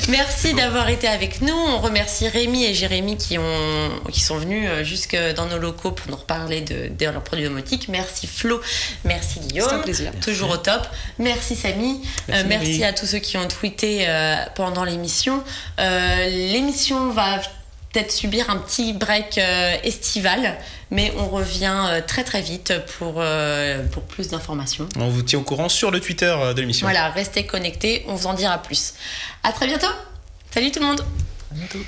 Merci d'avoir été avec nous. On remercie Rémi et Jérémy qui sont venus jusque dans nos locaux pour nous reparler de leurs produits domotiques. Merci Flo, merci Guillaume. C'est un plaisir. Toujours au top. Merci Samy. Merci à tous ceux qui ont tweeté pendant l'émission. L'émission va peut-être subir un petit break estival, mais on revient très très vite pour plus d'informations. On vous tient au courant sur le Twitter de l'émission. Voilà, restez connectés, on vous en dira plus. À très bientôt. Salut tout le monde. À bientôt.